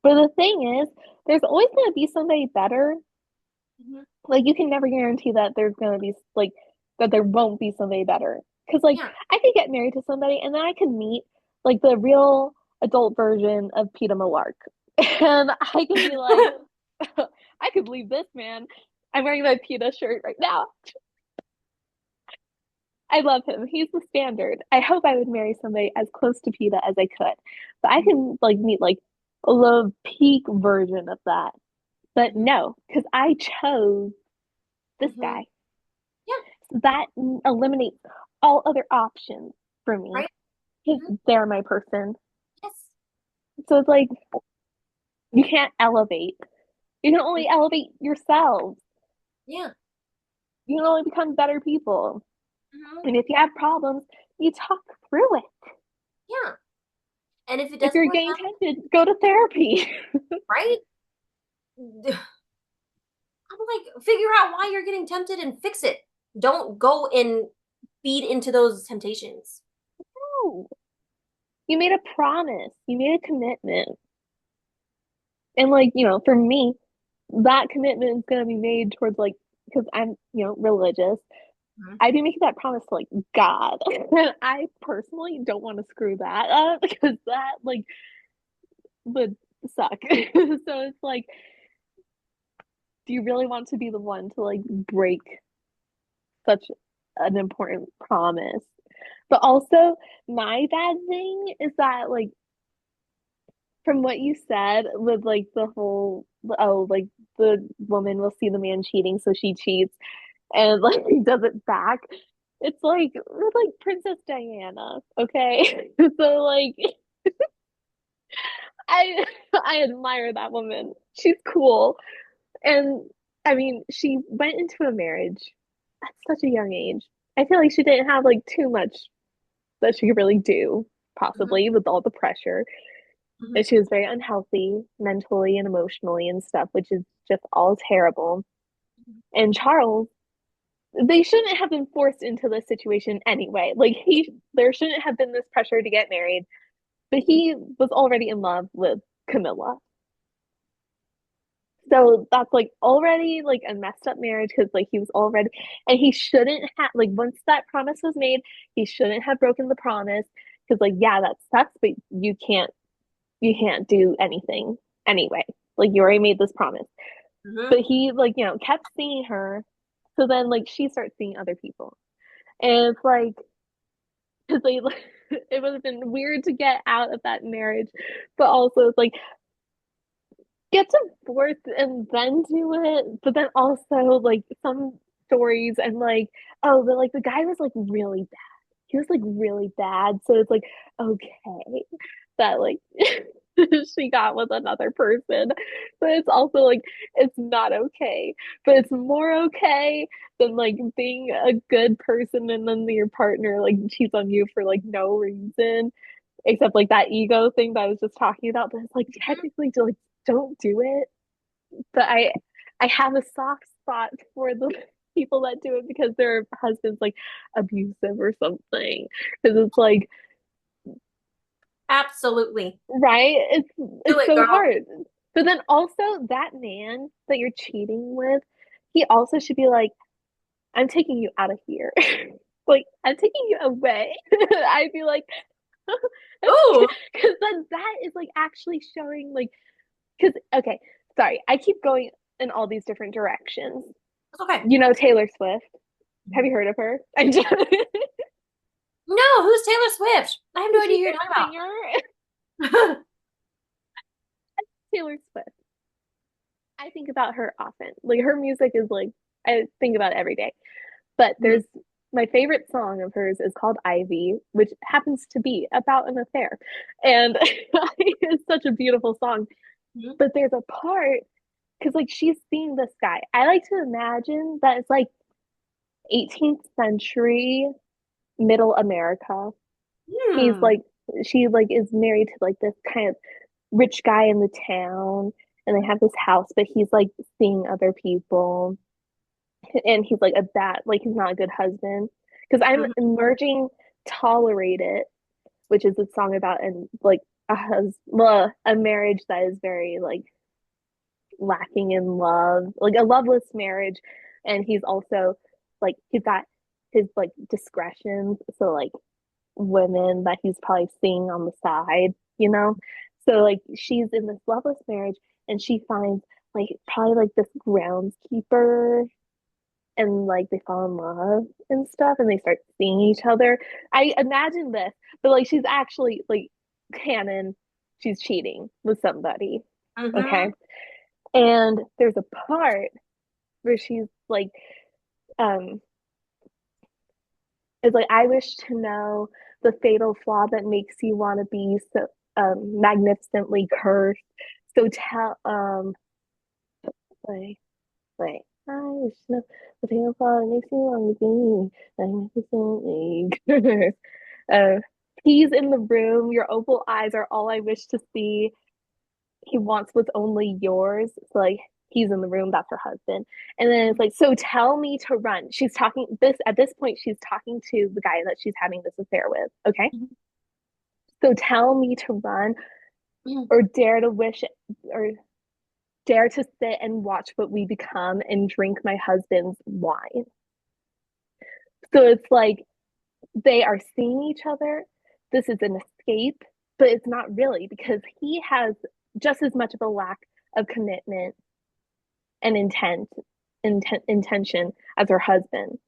But the thing is, there's always going to be somebody better. Hmm. Like, you can never guarantee that there's going to be like that there won't be somebody better. Because like Yeah. I could get married to somebody, and then I could meet like the real adult version of Peter Malark, and I could be like, I could leave this man. I'm wearing my PETA shirt right now. I love him. He's the standard. I hope I would marry somebody as close to PETA as I could. But I can like meet like the peak version of that. But Hmm. no, because I chose this Hmm. guy. Yeah. So that eliminates all other options for me Right. because Hmm. they're my person. Yes. So it's like you can't elevate. You can only elevate yourselves. Yeah. You can only become better people. Hmm. And if you have problems, you talk through it. Yeah. And if it If doesn't you're work getting out, tempted, go to therapy. right? I'm like, figure out why you're getting tempted and fix it. Don't go and feed into those temptations. No. You made a promise. You made a commitment. And like, for me, that commitment is gonna be made towards like because I'm, religious. Mhm. I'd be making that promise to like God. And I personally don't want to screw that up because that like would suck. So it's like, do you really want to be the one to like break such an important promise? But also, my bad thing is that like from what you said with like the whole like the woman will see the man cheating so she cheats and like does it back. It's like with like Princess Diana, okay? So like I I admire that woman. She's cool. And I mean, she went into a marriage at such a young age. I feel like she didn't have like too much that she could really do, Mhm. possibly with all the pressure. Mhm. And she was very unhealthy mentally and emotionally and stuff, which is just all terrible. And Charles, they shouldn't have been forced into this situation anyway. Like there shouldn't have been this pressure to get married, but he was already in love with Camilla. So that's like already like a messed up marriage because like he was already and he shouldn't have like once that promise was made, he shouldn't have broken the promise because like yeah, that sucks, but you can't do anything anyway. Like you already made this promise. Mhm. But he like, kept seeing her. So then like she starts seeing other people. And it's like because they it would have been weird to get out of that marriage, but also it's like get divorced and then do it. But then also like some stories and like, oh, but like the guy was like really bad. He was like really bad. So it's like, okay, that like she got with another person. But it's also like it's not okay. But it's more okay than like being a good person and then your partner like cheats on you for like no reason except like that ego thing that I was just talking about. But it's like Mhm. technically like don't do it. But I have a soft spot for the people that do it because their husband's like abusive or something. Because it's like Absolutely. right, Do it's it, so girl. hard. But then also that man that you're cheating with, he also should be like, I'm taking you out of here. Like I'm taking you away. I'd be like, Ooh. because then that is like actually showing like because okay, sorry, I keep going in all these different directions. It's okay. Taylor Swift. Have you heard of her? I just, No, who's Taylor Swift? I have no idea she's who you're a talking singer. about. Taylor Swift. I think about her often. Like her music is like I think about it every day. But Mhm. there's my favorite song of hers is called Ivy, which happens to be about an affair. And it's such a beautiful song. Mhm. But there's a part because like she's seeing this guy. I like to imagine that it's like 18th century middle America. He's Hmm. like she like is married to like this kind of rich guy in the town and they have this house, but he's like seeing other people. and he's like a bad, like he's not a good husband. Because I'm Mhm. emerging Tolerate It, which is a song about and like a marriage that is very like lacking in love, like a loveless marriage. And he's also like he's got his like discretions, so like women that he's probably seeing on the side, you know? So like she's in this loveless marriage and she finds like probably like this groundskeeper and like they fall in love and stuff and they start seeing each other. I imagine this, but like she's actually like canon, she's cheating with somebody. Okay. Mhm. And there's a part where she's like, um, is like, I wish to know the fatal flaw that makes you want to be so magnificently cursed. So tell like like I wish to know the fatal flaw that makes you want to be magnificently cursed. Uh, he's in the room. Your opal eyes are all I wish to see. He wants what's only yours. So like he's in the room, that's her husband. And then it's like, so tell me to run. She's talking this at this point, she's talking to the guy that she's having this affair with. Okay. Mhm. So tell me to run or dare to wish or dare to sit and watch what we become and drink my husband's wine. So it's like they are seeing each other. This is an escape, but it's not really because he has just as much of a lack of commitment and intention as her husband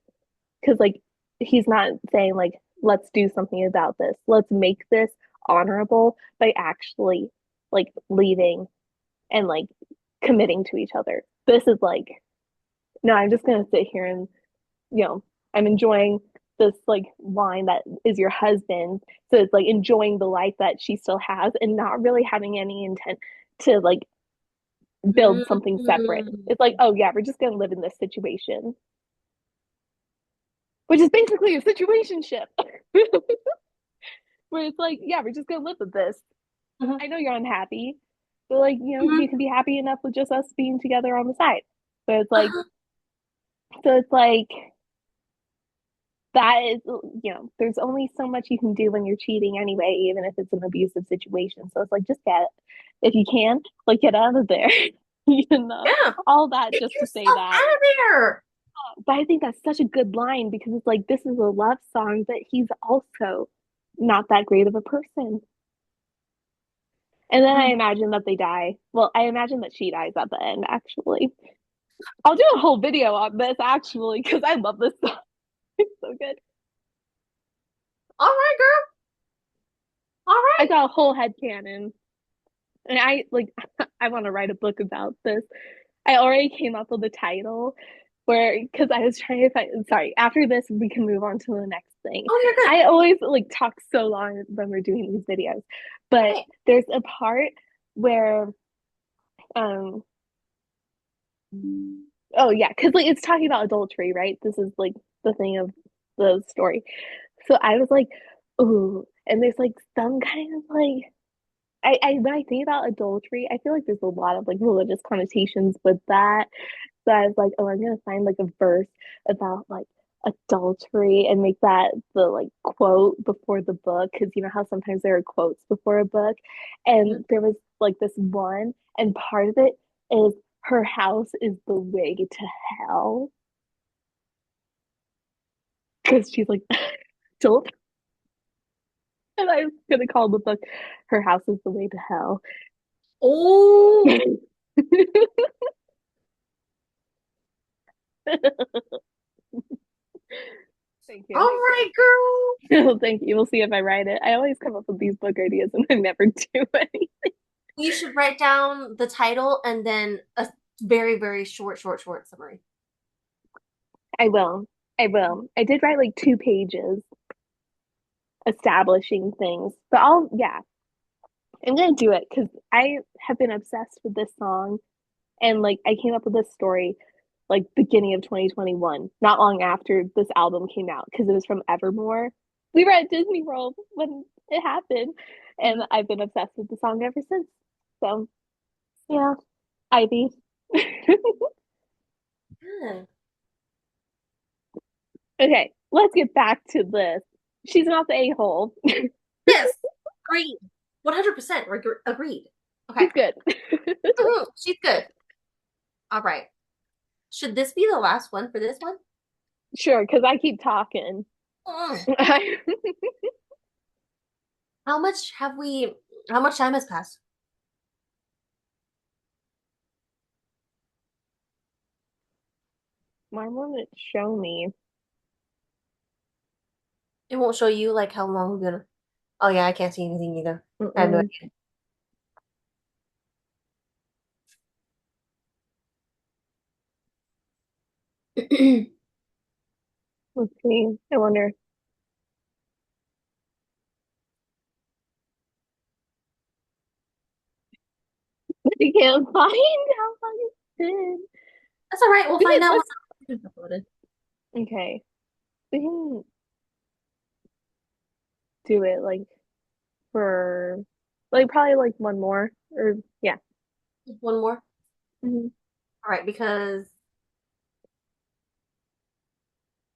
because like he's not saying like let's do something about this, let's make this honorable by actually like leaving and like committing to each other. This is like no, I'm just gonna sit here and you know I'm enjoying this like wine that is your husband, so it's like enjoying the life that she still has and not really having any intent to like build something separate. It's like, Mhm. oh yeah, we're just gonna live in this situation, which is basically a situationship. Where it's like, yeah, we're just gonna live with this. Mhm. I know you're unhappy, but like, you Mhm. can be happy enough with just us being together on the side. So it's like, Uh-huh. so it's like that is, there's only so much you can do when you're cheating anyway, even if it's an abusive situation. So it's like, just get, if you can, like, get out of there. Yeah. All that Get just to say yourself that. out of there. But I think that's such a good line because it's like, this is a love song, but he's also not that great of a person. And then I Mhm. imagine that they die. Well, I imagine that she dies at the end, actually. I'll do a whole video on this, actually, because I love this song. It's so good. All right, girl. All I right. got a whole head canon. And I, like, I want to write a book about this. I already came up with a title where, because I was trying to find, sorry, after this, we can move on to the next thing. Oh, you're good. I always, like, talk so long when we're doing these videos. But Okay. there's a part where, um, oh yeah, because like it's talking about adultery, right? This is like the thing of the story. So I was like, ooh, and there's like some kind of like I when I think about adultery, I feel like there's a lot of like religious connotations with that. So I was like, oh, I'm gonna find like a verse about like adultery and make that the like quote before the book because you know how sometimes there are quotes before a book, Mhm. and there was like this one, and part of it is her house is the way to hell because she's like don't, and I was gonna call the book "Her House is the Way to Hell." Oh, Thank all you. right, girl. Thank you. We'll see if I write it. I always come up with these book ideas and I never do any. You should write down the title and then a very, very short summary. I will. I will. I did write like 2 pages establishing things, but yeah, I'm gonna do it because I have been obsessed with this song and like I came up with this story like beginning of 2021, not long after this album came out because it was from Evermore. We were at Disney World when it happened, and Mhm. I've been obsessed with the song ever since. So yeah, Ivy. Yeah. Okay, let's get back to this. She's not the a-hole. Yes, agreed. 100% agreed. Okay. She's good. She's good. All right. Should this be the last one for this one? Sure, because I keep talking. Mm. My How much have we, how much time has passed? won't show me. It won't show you like how long we're gonna. Oh yeah, I can't see anything either. I have no Mm-mm. idea. Let's see. I wonder. I can't find how long it's been. That's all right. We'll We find can out let's once it's uploaded. okay. We can do it like for like probably like one more or yeah. One more. Hmm. All right, because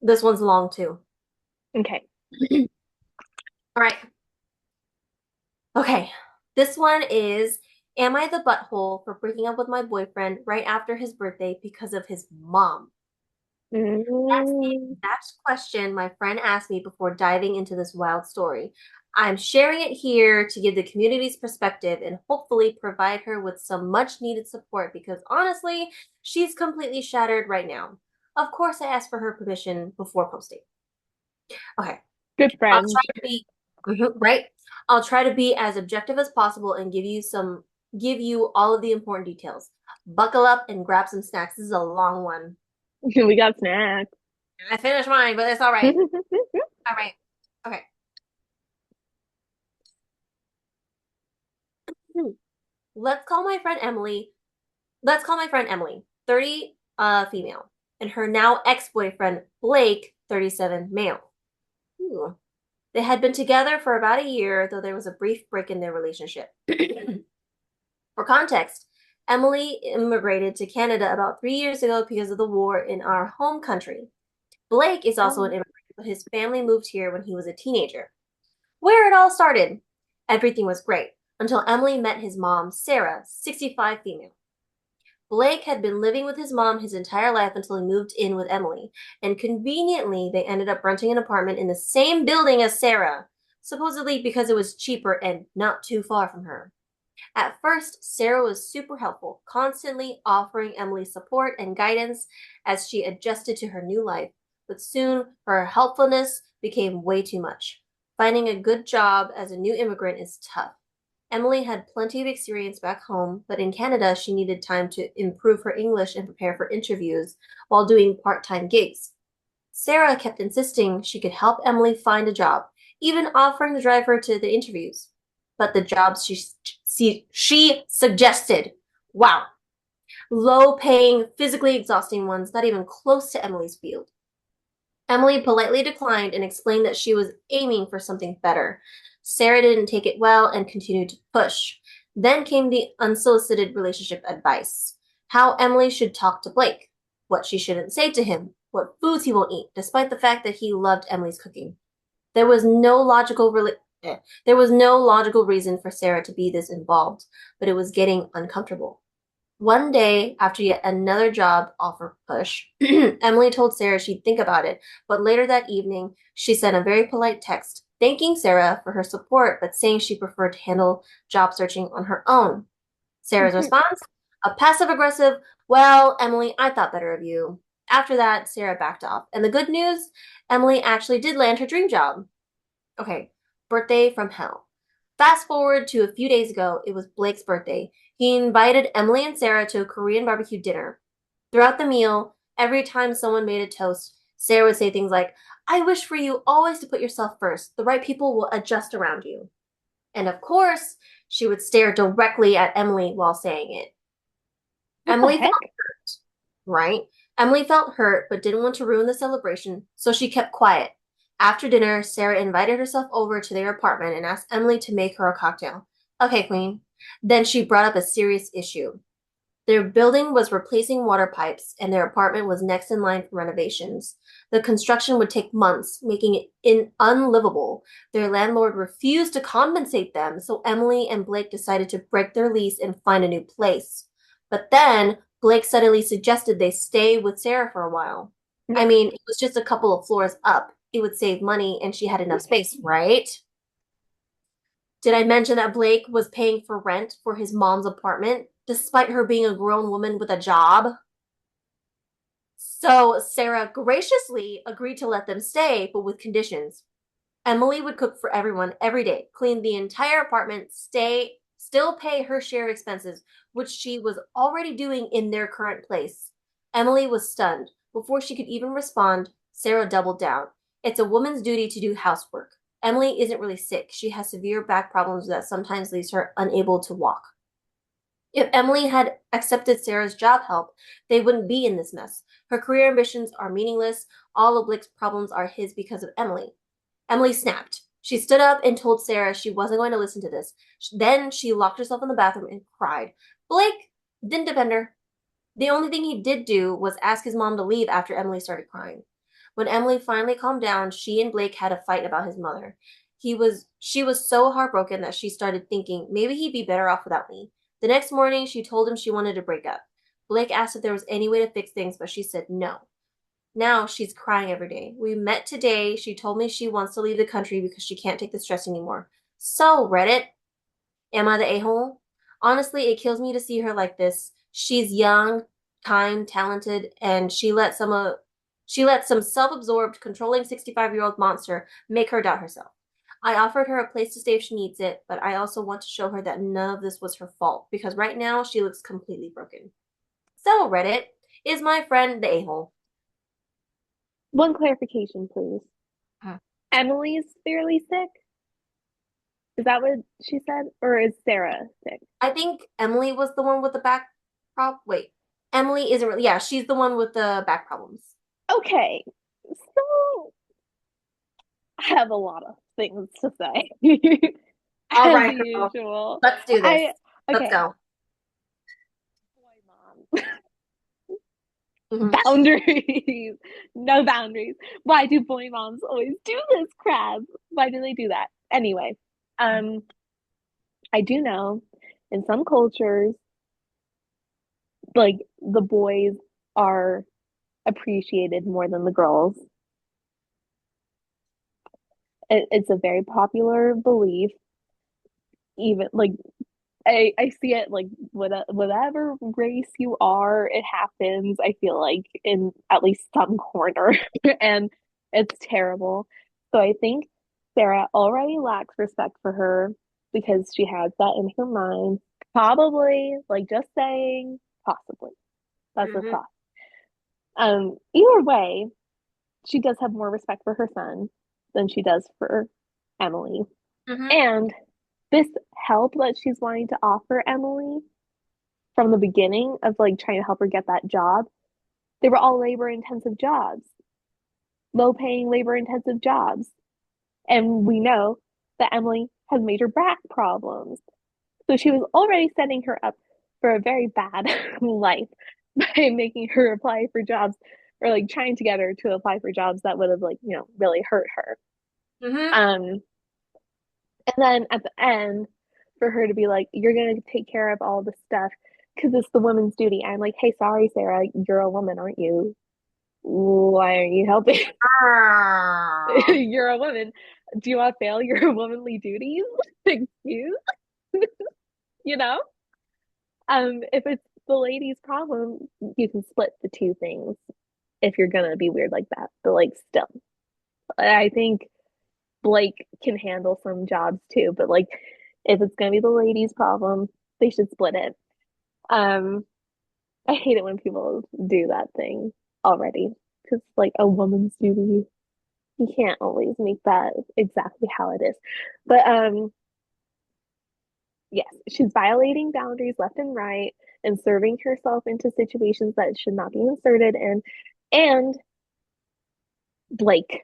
this one's long too. Okay. All right. Okay. This one is, am I the butthole for breaking up with my boyfriend right after his birthday because of his mom? That's the Mm. exact question my friend asked me before diving into this wild story. I'm sharing it here to give the community's perspective and hopefully provide her with some much needed support because honestly, she's completely shattered right now. Of course, I asked for her permission before posting. Okay, Good I'll friend. try to be right. I'll try to be as objective as possible and give you all of the important details. Buckle up and grab some snacks. This is a long one. We got snacks. I finished mine, but it's all right. All right. Okay. Hmm. Let's call my friend Emily. Let's call my friend Emily, 30, female, and her now ex-boyfriend Blake, 37, male. Ooh. They had been together for about a year, though there was a brief break in their relationship. For context, Emily immigrated to Canada about 3 years ago because of the war in our home country. Blake is also an Oh. immigrant, but his family moved here when he was a teenager. Where it all started. Everything was great until Emily met his mom, Sarah, 65, female. Blake had been living with his mom his entire life until he moved in with Emily, and conveniently, they ended up renting an apartment in the same building as Sarah, supposedly because it was cheaper and not too far from her. At first, Sarah was super helpful, constantly offering Emily support and guidance as she adjusted to her new life, but soon her helpfulness became way too much. Finding a good job as a new immigrant is tough. Emily had plenty of experience back home, but in Canada, she needed time to improve her English and prepare for interviews while doing part time gigs. Sarah kept insisting she could help Emily find a job, even offering to drive her to the interviews. But the jobs she suggested, wow, low paying, physically exhausting ones, not even close to Emily's field. Emily politely declined and explained that she was aiming for something better. Sarah didn't take it well and continued to push. Then came the unsolicited relationship advice: how Emily should talk to Blake, what she shouldn't say to him, what foods he won't eat, despite the fact that he loved Emily's cooking. There was no logical rela- there was no logical reason for Sarah to be this involved, but it was getting uncomfortable. One day, after yet another job offer push, Emily told Sarah she'd think about it, but later that evening, she sent a very polite text thanking Sarah for her support, but saying she preferred to handle job searching on her own. Sarah's response? A passive aggressive, well, Emily, I thought better of you. After that, Sarah backed off. And the good news? Emily actually did land her dream job. Okay, birthday from hell. Fast forward to a few days ago, it was Blake's birthday. He invited Emily and Sarah to a Korean barbecue dinner. Throughout the meal, every time someone made a toast, Sarah would say things like, I wish for you always to put yourself first. The right people will adjust around you. And of course, she would stare directly at Emily while saying it. What the Emily felt heck? hurt, right? Emily felt hurt but didn't want to ruin the celebration, so she kept quiet. After dinner, Sarah invited herself over to their apartment and asked Emily to make her a cocktail. Okay, Queen. Then she brought up a serious issue. Their building was replacing water pipes, and their apartment was next in line for renovations. The construction would take months, making unlivable. Their landlord refused to compensate them, so Emily and Blake decided to break their lease and find a new place. But then Blake suddenly suggested they stay with Sarah for a while. I mean, it was just a couple of floors up. It would save money, and she had enough space, right? Did I mention that Blake was paying for rent for his mom's apartment, despite her being a grown woman with a job? So Sarah graciously agreed to let them stay, but with conditions. Emily would cook for everyone every day, clean the entire apartment, still pay her share of expenses, which she was already doing in their current place. Emily was stunned. Before she could even respond, Sarah doubled down. It's a woman's duty to do housework. Emily isn't really sick. She has severe back problems that sometimes leaves her unable to walk. If Emily had accepted Sarah's job help, they wouldn't be in this mess. Her career ambitions are meaningless. All of Blake's problems are his because of Emily. Emily snapped. She stood up and told Sarah she wasn't going to listen to this. Then she locked herself in the bathroom and cried. Blake didn't defend her. The only thing he did do was ask his mom to leave after Emily started crying. When Emily finally calmed down, she and Blake had a fight about his mother. She was so heartbroken that she started thinking maybe he'd be better off without me. The next morning, she told him she wanted to break up. Blake asked if there was any way to fix things, but she said no. Now she's crying every day. We met today. She told me she wants to leave the country because she can't take the stress anymore. So, Reddit, am I the a-hole? Honestly, it kills me to see her like this. She's young, kind, talented, and she let some self-absorbed, controlling 65-year-old monster make her doubt herself. I offered her a place to stay if she needs it, but I also want to show her that none of this was her fault because right now she looks completely broken. So, Reddit, is my friend the a-hole? One clarification, please. Emily's fairly sick. Is that what she said? Or is Sarah sick? I think Emily was the one with the back Wait, Emily isn't really. Yeah, she's the one with the back problems. Okay. So I have a lot of things to say. All As right, girl. usual. Let's do this. I Let's okay. go. Boy, mom. Hmm. Boundaries. No boundaries. Why do boy moms always do this crap? Why do they do that? Anyway, um, I do know in some cultures, like the boys are appreciated more than the girls. It's a very popular belief. Even like I see it like whatever race you are, it happens. I feel like in at least some corner, and it's terrible. So I think Sarah already lacks respect for her because she has that in her mind. Probably, like just saying, possibly. That's a Hmm. thought. Either way, she does have more respect for her son than she does for Emily. Hmm. And this help that she's wanting to offer Emily from the beginning of like trying to help her get that job, they were all labor intensive jobs, low paying labor intensive jobs. And we know that Emily has major back problems. So she was already setting her up for a very bad life by making her apply for jobs or like trying to get her to apply for jobs that would have like, really hurt her. Hmm. Um, and then at the end, for her to be like, you're going to take care of all the stuff because it's the woman's duty. I'm like, hey, sorry, Sarah, you're a woman, aren't you? Why aren't you helping? You're a woman. Do you want to fail your womanly duties? Excuse? You know? If it's the lady's problem, you can split the two things if you're gonna be weird like that. But like still. I think Blake can handle some jobs too, but like if it's gonna be the lady's problem, they should split it. Um, I hate it when people do that thing already because like a woman's duty, you can't always make that exactly how it is. But yes, she's violating boundaries left and right and serving herself into situations that should not be inserted in. And Blake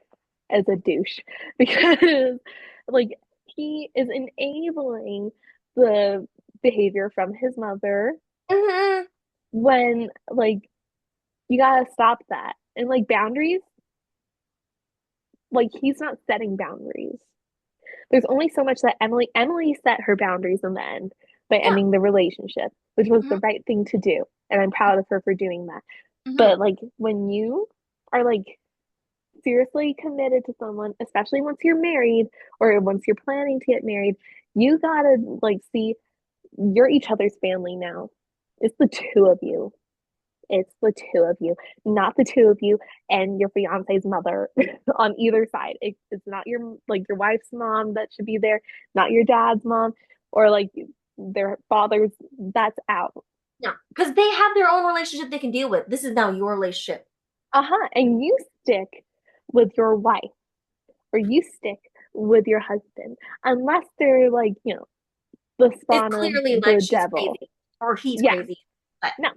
as a douche because like he is enabling the behavior from his mother Hmm. when like you gotta stop that. And like boundaries, like he's not setting boundaries. There's only so much that Emily set her boundaries in the end by Yeah. ending the relationship, which was the Hmm. right thing to do. And I'm proud of her for doing that. Hmm. But like when you are like seriously committed to someone, especially once you're married or once you're planning to get married, you gotta like see you're each other's family now. It's the two of you. It's the two of you, not the two of you and your fiance's mother on either side. It's not your like your wife's mom that should be there, not your dad's mom or like their father's. That's out. Yeah, because they have their own relationship they can deal with. This is now your relationship. Uh-huh. And you stick with your wife or you stick with your husband unless they're like, the It's spawn of clearly like the she's devil. crazy or he's Yeah, crazy. But no.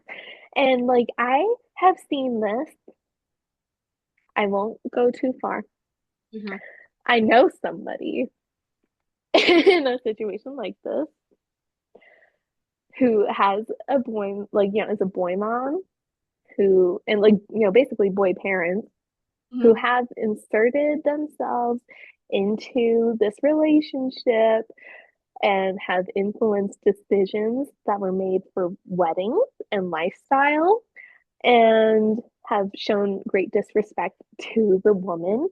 And like I have seen this. I won't go too far. hmm. I know somebody in a situation like this who has a boy, like, is a boy mom who, and like, basically boy parents who Hmm. have inserted themselves into this relationship and have influenced decisions that were made for weddings and lifestyle and have shown great disrespect to the woman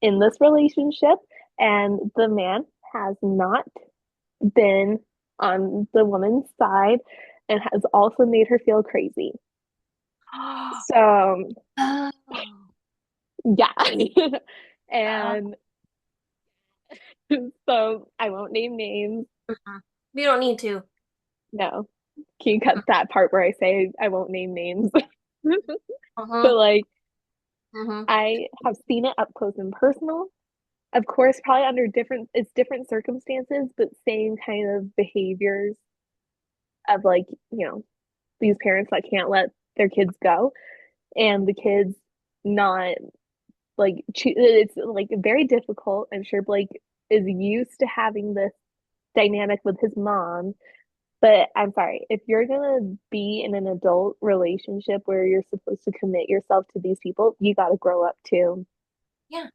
in this relationship. And the man has not been on the woman's side and has also made her feel crazy. So, Oh. yeah. Uh, And so I won't name names. mhm. We don't need to. No, can you cut that part where I say I won't name names? Uh-huh. But like, Hmm. I have seen it up close and personal. Of course, probably under it's different circumstances, but same kind of behaviors of like, these parents that can't let their kids go and the kids not like it's like very difficult. I'm sure Blake is used to having this dynamic with his mom, but I'm sorry, if you're gonna be in an adult relationship where you're supposed to commit yourself to these people, you got to grow up too. Yeah.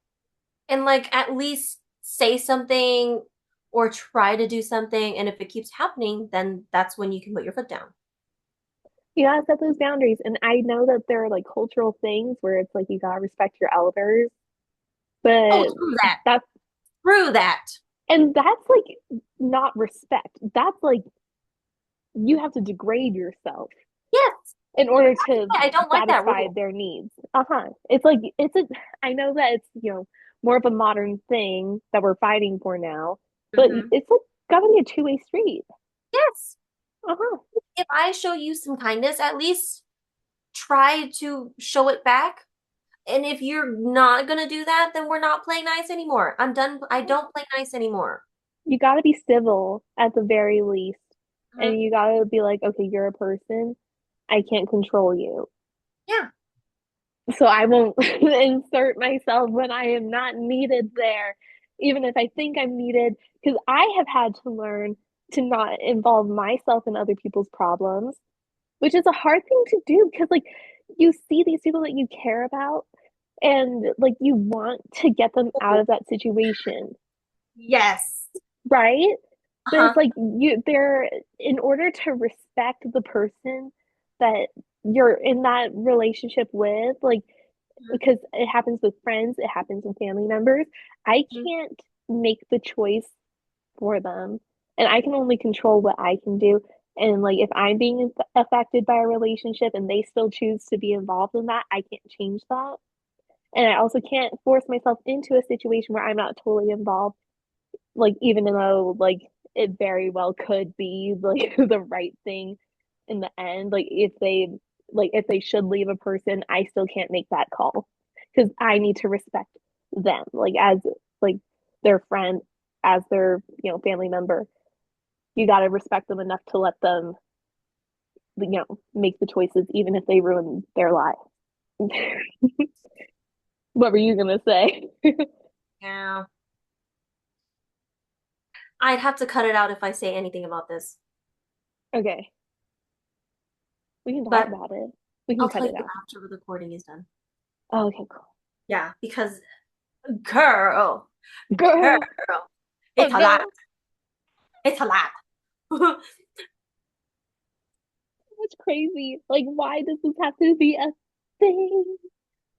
And like at least say something or try to do something. And if it keeps happening, then that's when you can put your foot down. You gotta set those boundaries, and I know that there are like cultural things where it's like you gotta respect your elders, Oh, but true that. that's True that. and that's like not respect. That's like you have to degrade yourself Yes. in order to I don't like that satisfy rule. their needs. Uh-huh. It's like it's a I know that it's, more of a modern thing that we're fighting for now, but Hmm. it's like gotta be a two-way street. Yes. Uh-huh. If I show you some kindness, at least try to show it back. And if you're not gonna do that, then we're not playing nice anymore. I'm done. I Uh-huh. don't play nice anymore. You gotta be civil at the very least. Hmm. And you gotta be like, okay, you're a person. I can't control you. Yeah. So I won't insert myself when I am not needed there, even if I think I'm needed, because I have had to learn to not involve myself in other people's problems, which is a hard thing to do because, like, you see these people that you care about and, like, you want to get them out Oh, of that situation, yes. right? But it's Uh-huh. like they're, in order to respect the person that you're in that relationship with, like, because it happens with friends, it happens with family members. I Mhm. can't make the choice for them, and I can only control what I can do. And like, if I'm being affected by a relationship and they still choose to be involved in that, I can't change that. And I also can't force myself into a situation where I'm not totally involved, like, even though like it very well could be like the right thing in the end. If they should leave a person, I still can't make that call because I need to respect them, like, as like their friend, as their, family member. You got to respect them enough to let them, make the choices even if they ruin their life. What were you gonna say? Yeah. I'd have to cut it out if I say anything about this. Okay. We can talk but about it. We can I'll cut tell it you out. after the recording is done. Oh, okay, cool. Yeah, because girl, Girl, girl, oh it's a lot. no, It's a lot. that's crazy. Like, why does this have to be a thing?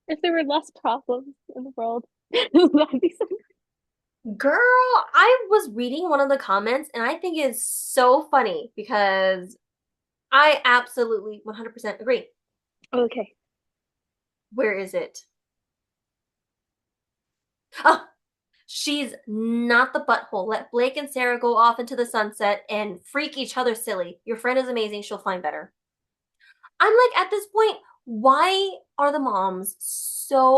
If there were less problems in the world, that'd be so. Girl, I was reading one of the comments and I think it's so funny because I absolutely 100% agree. Okay. Where is it? Oh, she's not the butthole. Let Blake and Sarah go off into the sunset and freak each other silly. Your friend is amazing. She'll find better. I'm like, at this point, why are the moms so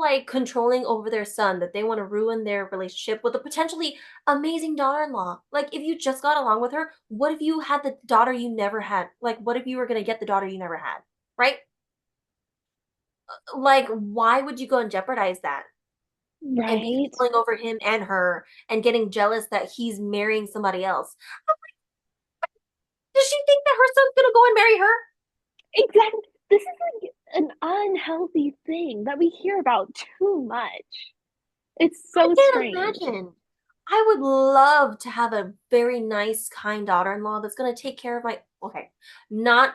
like controlling over their son that they want to ruin their relationship with a potentially amazing daughter-in-law? Like, if you just got along with her, what if you had the daughter you never had? Like, what if you were gonna get the daughter you never had? Right? Like, why would you go and jeopardize that and be Right. controlling over him and her and getting jealous that he's marrying somebody else? Does she think that her son's gonna go and marry her? Exactly. This is like an unhealthy thing that we hear about too much. It's I so can't strange. imagine. I would love to have a very nice, kind daughter-in-law that's going to take care of my, okay, not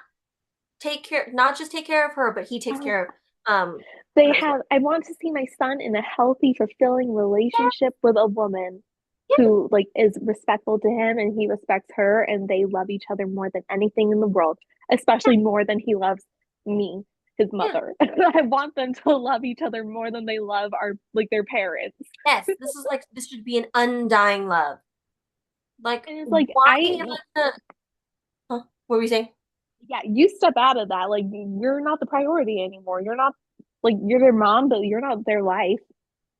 not just take care of her, but he takes Uh, care of they her as well. have, I want to see my son in a healthy, fulfilling relationship with a woman Yeah, who like is respectful to him and he respects her and they love each other more than anything in the world, yeah, especially more than he loves me, his yeah. mother. I want them to love each other more than they love our like their parents. Yes, this is like this should be an undying love. Like, And it's like why I am I gonna, huh? What were we saying? yeah, you step out of that. Like you're not the priority anymore. You're not like you're their mom, but you're not their life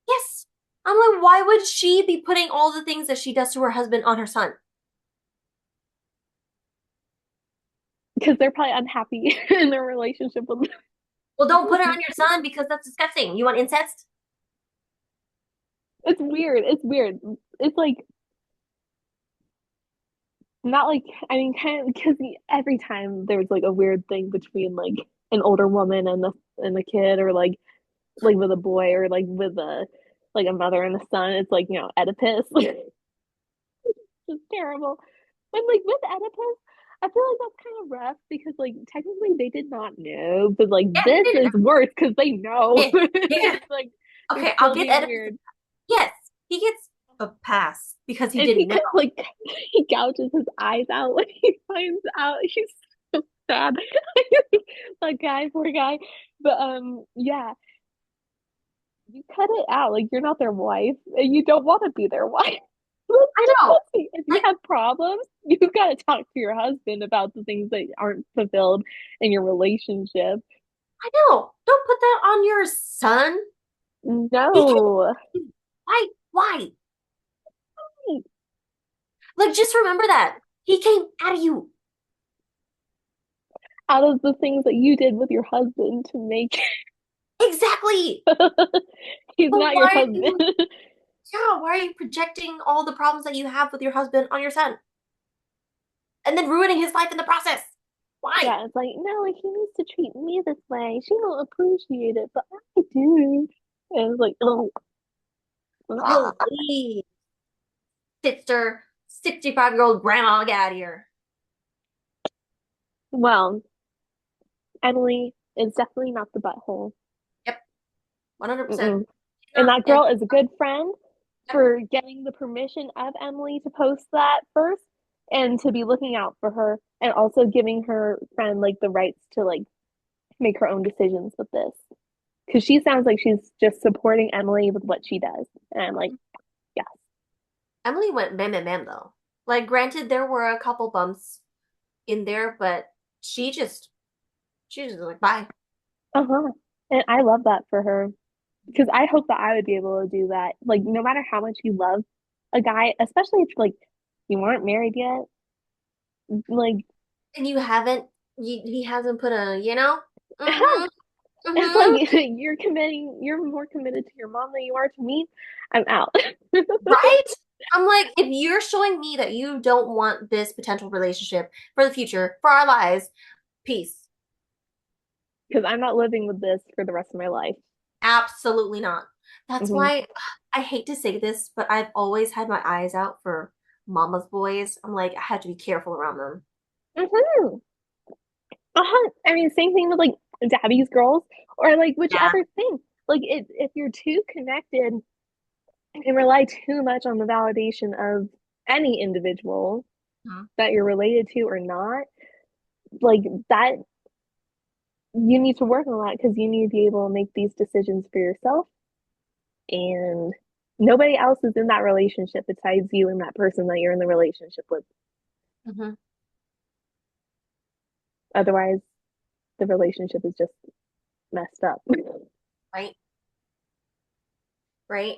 Yes. I'm like, why would she be putting all the things that she does to her husband on her son? because they're probably unhappy in their relationship with Well, don't put it on your son because that's disgusting. You want incest? it's weird. It's weird. It's like not like I mean kind of because every time there's like a weird thing between like an older woman and the kid or like with a boy or like with a like a mother and a son, it's like, you know, Oedipus. It's terrible. And like with Oedipus, I feel like that's kind of rough because like technically they did not know, but like Yeah, he this didn't is know. worse because they know. Yeah, yeah. It's like they're Okay, I'll still give being Oedipus. weird. Yes, he gets a pass because he And didn't he know. could like he gouges his eyes out when he finds out. He's so sad. That guy, poor guy. But yeah, you cut it out. Like you're not their wife and you don't want to be their wife. That's I just know. messy. If you Like, have problems, you've got to talk to your husband about the things that aren't fulfilled in your relationship. I know. Don't put that on your son. He No. can. Why? Why? Like, just remember that he came out of you. Out of the things that you did with your husband to make Exactly. he's So not your why are husband. you? Yeah. Why are you projecting all the problems that you have with your husband on your son, and then ruining his life in the process? Why? Yeah, it's like, no, like he needs to treat me this way. She don't appreciate it, but I do. And it's like, oh, Please, sister, 65-year-old grandma, get out of here. well, Emily is definitely not the butthole. Yep, 100%. Mm-mm. And Not, that and girl is a good friend yep, for getting the permission of Emily to post that first and to be looking out for her and also giving her friend like the rights to like make her own decisions with this. Because she sounds like she's just supporting Emily with what she does. And I'm like, yes. Emily went bam bam bam though. Like, granted, there were a couple bumps in there, but she just like bye. Uh-huh. And I love that for her. Because I hope that I would be able to do that. Like, no matter how much you love a guy, especially if like you weren't married yet, like And you haven't, he hasn't put a, mm-hmm, it's mm-hmm, like you're committing, you're more committed to your mom than you are to me. I'm out. right? I'm like, if you're showing me that you don't want this potential relationship for the future, for our lives, peace. Because I'm not living with this for the rest of my life. Absolutely not. That's Hmm. why I hate to say this, but I've always had my eyes out for mama's boys. I'm like, I had to be careful around them. Hmm. Uh-huh. I mean, same thing with like daddy's girls or like Yeah. whichever thing. Like if you're too connected and rely too much on the validation of any individual Mhm. that you're related to or not, like that you need to work on that because you need to be able to make these decisions for yourself and nobody else is in that relationship besides you and that person that you're in the relationship with. Mhm. Otherwise, the relationship is just messed up. Right? Right?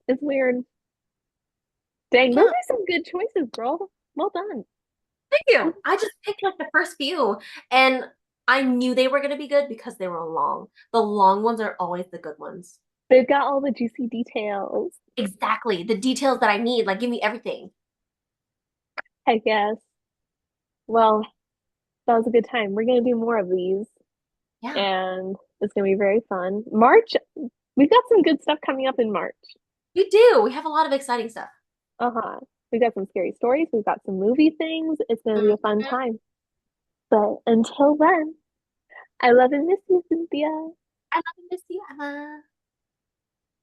It's weird. Dang, those Yeah. are some good choices, girl. Well done. Thank you. I just picked like the first few and I knew they were going to be good because they were long. The long ones are always the good ones. They've got all the juicy details. Exactly. The details that I need, like give me everything. I guess. Well, that was a good time. We're gonna do more of these, Yeah, and it's gonna be very fun. March, we've got some good stuff coming up in March. we do. We have a lot of exciting stuff. Uh-huh. We've got some scary stories. We've got some movie things. It's gonna be a fun Mhm. time. But until then, I love and miss you, Cynthia. I love and miss you, Emma.